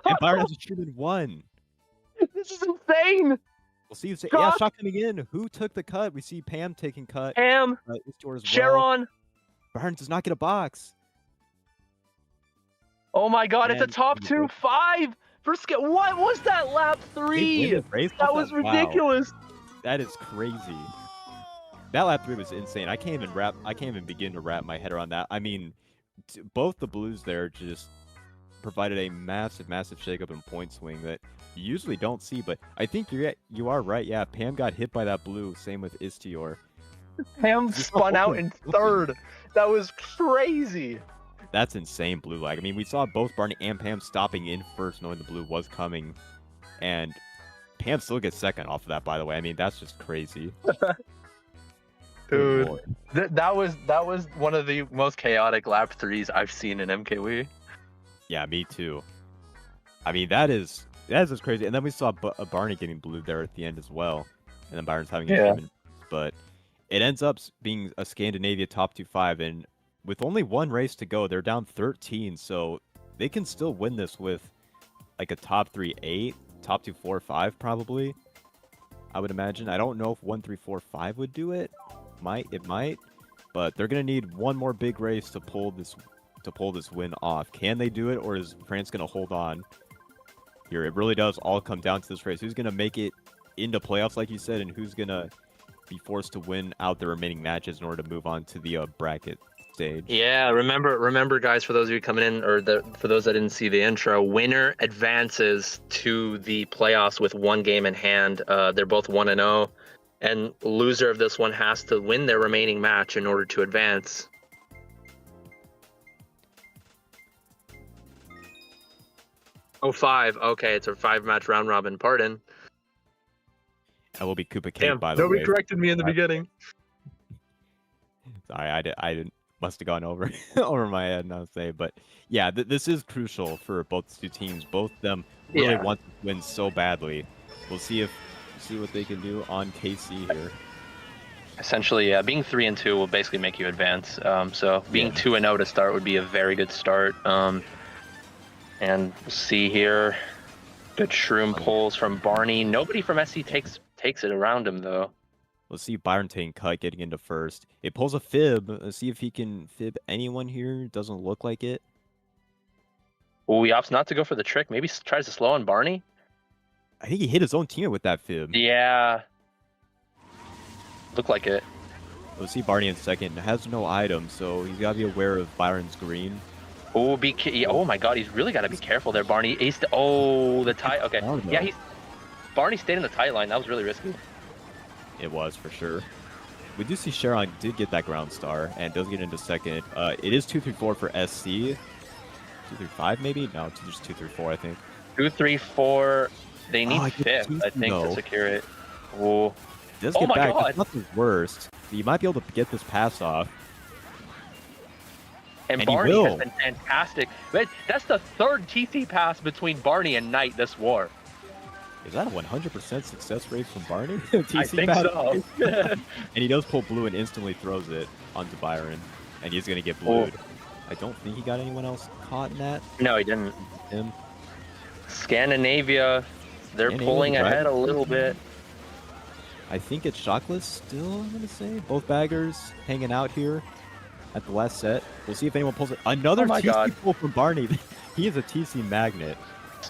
And Byron has a shoot in 1. This is insane. We'll see. Yeah, Shot. shot coming in. Who took the cut? We see Pam taking cut. Pam, Istior as well. Sharon. Byron does not get a box. Oh my god, it's a And top we 2 both- 5 for What was that lap They 3? win the race That off was Wow. ridiculous. That is crazy. That lap 3 was insane. I can't even begin to wrap my head around that. I mean, both the blues there just provided a massive shakeup and point swing that you usually don't see. But I think you are right. Yeah, Pam got hit by that blue. Same with Istior. Pam spun out in 3rd. That was crazy. That's insane blue lag. I mean, we saw both Barney and Pam stopping in first, knowing the blue was coming, and Pam still gets second off of that. By the way, I mean that's just crazy. Good Dude, lord. that was one of the most chaotic lap 3s I've seen in MKW. Yeah, me too. I mean, that is just crazy. And then we saw Barney getting blue there at the end as well, and then Byron's having a Yeah. human. But it ends up being a Scandinavia top 2-5, and with only one race to go, they're down 13, so they can still win this with like a top 3-8, top 2-4-5 probably. I would imagine. I don't know if 1-3-4-5 would do it. It might, but they're gonna need one more big race to pull this win off. Can they do it, or is France gonna hold on here? It really does all come down to this race. Who's gonna make it into playoffs, like you said, and who's gonna be forced to win out the remaining matches in order to move on to the bracket stage. Yeah, remember, guys. For those of you coming in, or for those that didn't see the intro, winner advances to the playoffs with 1 game in hand. They're both 1-0, and loser of this one has to win their remaining match in order to advance. Oh, 5. Okay, it's a 5-match round robin. Pardon. That will be Koopa Cake, Damn, by the way. nobody corrected me in the Right. beginning. Sorry, I didn't must have gone over over my head, not to say, but yeah, this is crucial for both two teams. Both of them really Yeah. want to win so badly. We'll see what they can do on KC here. Essentially, yeah, being 3-2 will basically make you advance. So being Yeah. 2-0 to start would be a very good start. And we'll see here, good shroom pulls from Barney. Nobody from SC takes it around him though. Let's see Byron taking cut, getting into first. It pulls a fib. Let's see if he can fib anyone here. Doesn't look like it. Oh, he opts not to go for the trick. Maybe tries to slow on Barney. I think he hit his own teammate with that fib. Yeah. Looked like it. Let's see Barney in second. Has no item, so he's got to be aware of Byron's green. Oh, oh my God, he's really got to be careful there, Barney. The tie. Okay. Yeah, Barney stayed in the tight line. That was really risky. It was, for sure. We do see Sharon did get that ground star and does get into second. It is 2-3-4 for SC. 2-3-5 maybe? No, just 2-3-4, I think. 2-3-4. They need fifth, I think, to secure it. Oh. Does get back. God. It's not the worst. You might be able to get this pass off. And Barney has been fantastic. That's the third TC pass between Barney and Knight this war. Is that a 100% success rate from Barney? TC I think so. And he does pull blue and instantly throws it onto Byron. And he's going to get blued. I don't think he got anyone else caught in that. No, he didn't. Him. Scandinavia, they're pulling ahead a little bit. I think it's Shockless still, I'm going to say. Both baggers hanging out here at the last set. We'll see if anyone pulls it. Another TC pull from Barney. He is a TC magnet.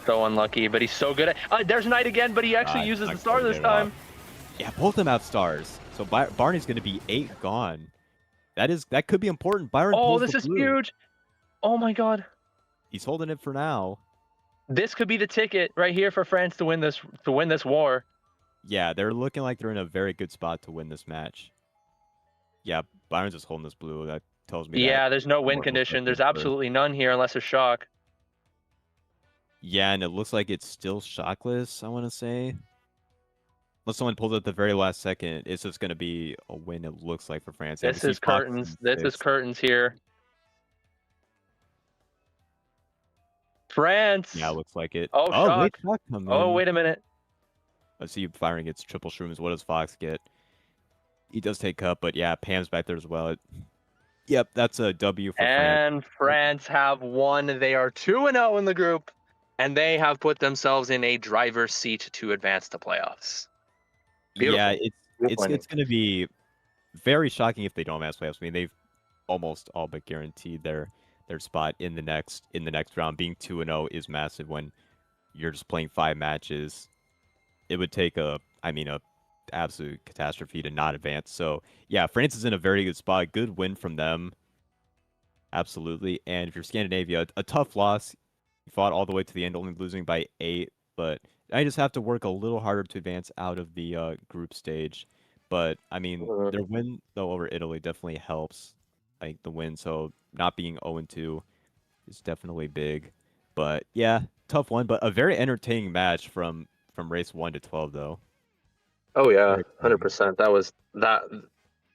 So unlucky, but he's so good at... there's Knight again, but he actually uses the star this time. Yeah, both of them have stars. So Barney's going to be 8 gone. That could be important. Byron pulls this is blue. huge. Oh my God. He's holding it for now. This could be the ticket right here for France to win this war. Yeah, they're looking like they're in a very good spot to win this match. Yeah, Byron's just holding this blue. That tells me that there's no win condition. There's absolutely none here unless there's shock. Yeah, and it looks like it's still shockless, I want to say. Unless someone pulls it at the very last second, it's just going to be a win, it looks like, for France. This is curtains. This is curtains here. France! Yeah, looks like it. Oh, shock. Wait a minute. Let's see if Byron gets triple shrooms. What does Fox get? He does take cut, but yeah, Pam's back there as well. Yep, that's a W for France. And France have won. They are 2-0 in the group, and they have put themselves in a driver's seat to advance to playoffs. Beautiful. Yeah, it's going to be very shocking if they don't advance playoffs. I mean, they've almost all but guaranteed their spot in the next round. Being 2-0 is massive when you're just playing 5 matches. It would take a absolute catastrophe to not advance. So yeah, France is in a very good spot. Good win from them. Absolutely. And if you're Scandinavia, a tough loss. You fought all the way to the end, only losing by 8. But I just have to work a little harder to advance out of the group stage. But I mean, their win though over Italy definitely helps. Like the win, so not being 0-2 is definitely big. But yeah, tough one, but a very entertaining match from race 1 to 12 though. Oh yeah, 100%.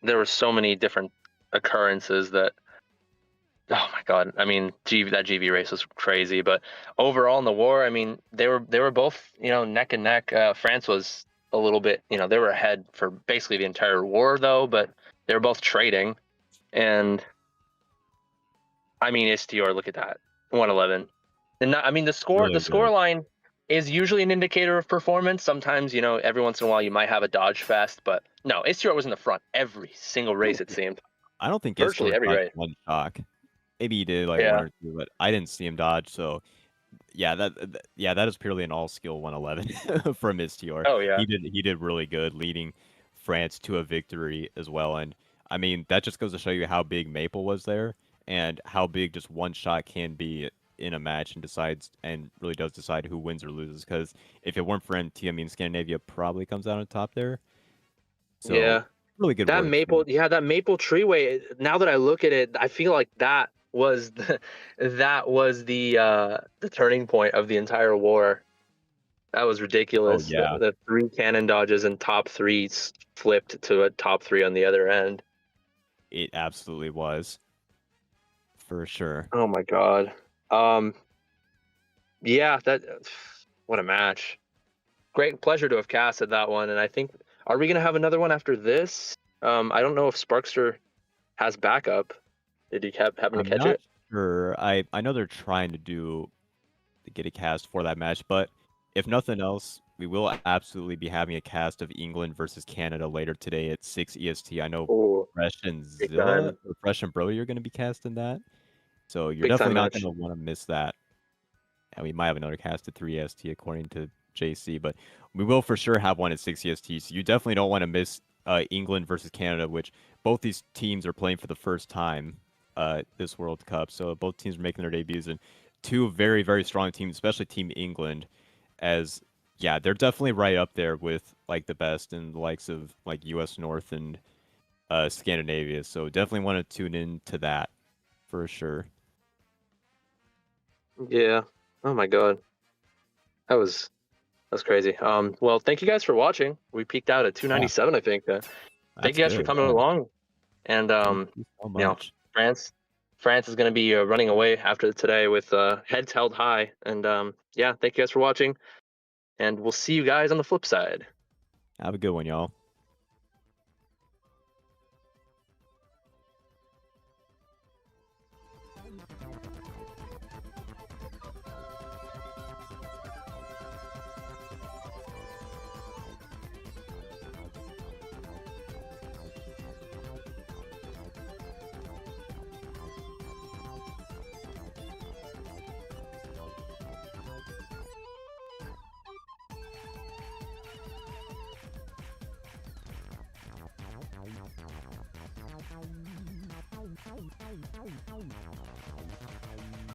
There were so many different occurrences that, oh my God. I mean, that GV race was crazy, but overall in the war, I mean, they were both, neck and neck. France was a little bit, they were ahead for basically the entire war though, but they were both trading. And I mean, Istior, look at that, 111. And the score line is usually an indicator of performance. Sometimes, every once in a while you might have a dodge fest, but no, Istior was in the front every single race, it seemed. I don't think virtually every race. One shock. Maybe he did 1 or 2, but I didn't see him dodge. So yeah, that is purely an all skill 111 from Istior. Oh yeah, he did really good, leading France to a victory as well. And I mean, that just goes to show you how big Maple was there and how big just one shot can be in a match and really does decide who wins or loses. Because if it weren't for MT, I mean, Scandinavia probably comes out on top there. So, yeah, really good. That Maple Treeway. Now that I look at it, I feel like that was the turning point of the entire war. That was ridiculous. Oh, yeah. The 3 cannon dodges and top 3s flipped to a top 3 on the other end. It absolutely was, for sure. Oh my god. Yeah, that what a match. Great pleasure to have casted that one, and I think are we gonna have another one after this? I don't know if Sparkster has backup. Did you happen to I'm catch not it? sure. I know they're trying to get a cast for that match, but if nothing else, we will absolutely be having a cast of England versus Canada later today at 6 EST. I know Oh, Fresh and big Zilla, time, or Fresh and Broly are going to be casting that, so you're big time definitely not going match. to want to miss that. And we might have another cast at 3 EST according to JC, but we will for sure have one at 6 EST. So you definitely don't want to miss England versus Canada, which both these teams are playing for the first time this World Cup. So both teams are making their debuts, and two very, very strong teams, especially Team England, as yeah, they're definitely right up there with like the best in the likes of like US North and Scandinavia. So definitely want to tune in to that for sure. Yeah. Oh my god, that was crazy. Well, thank you guys for watching. We peaked out at Yeah, 297, I think. Thank that's you guys for good. coming Yeah. along. And Thank you so you know, much. France, France is going to be running away after today with heads held high. And yeah, thank you guys for watching, and we'll see you guys on the flip side. Have a good one, y'all.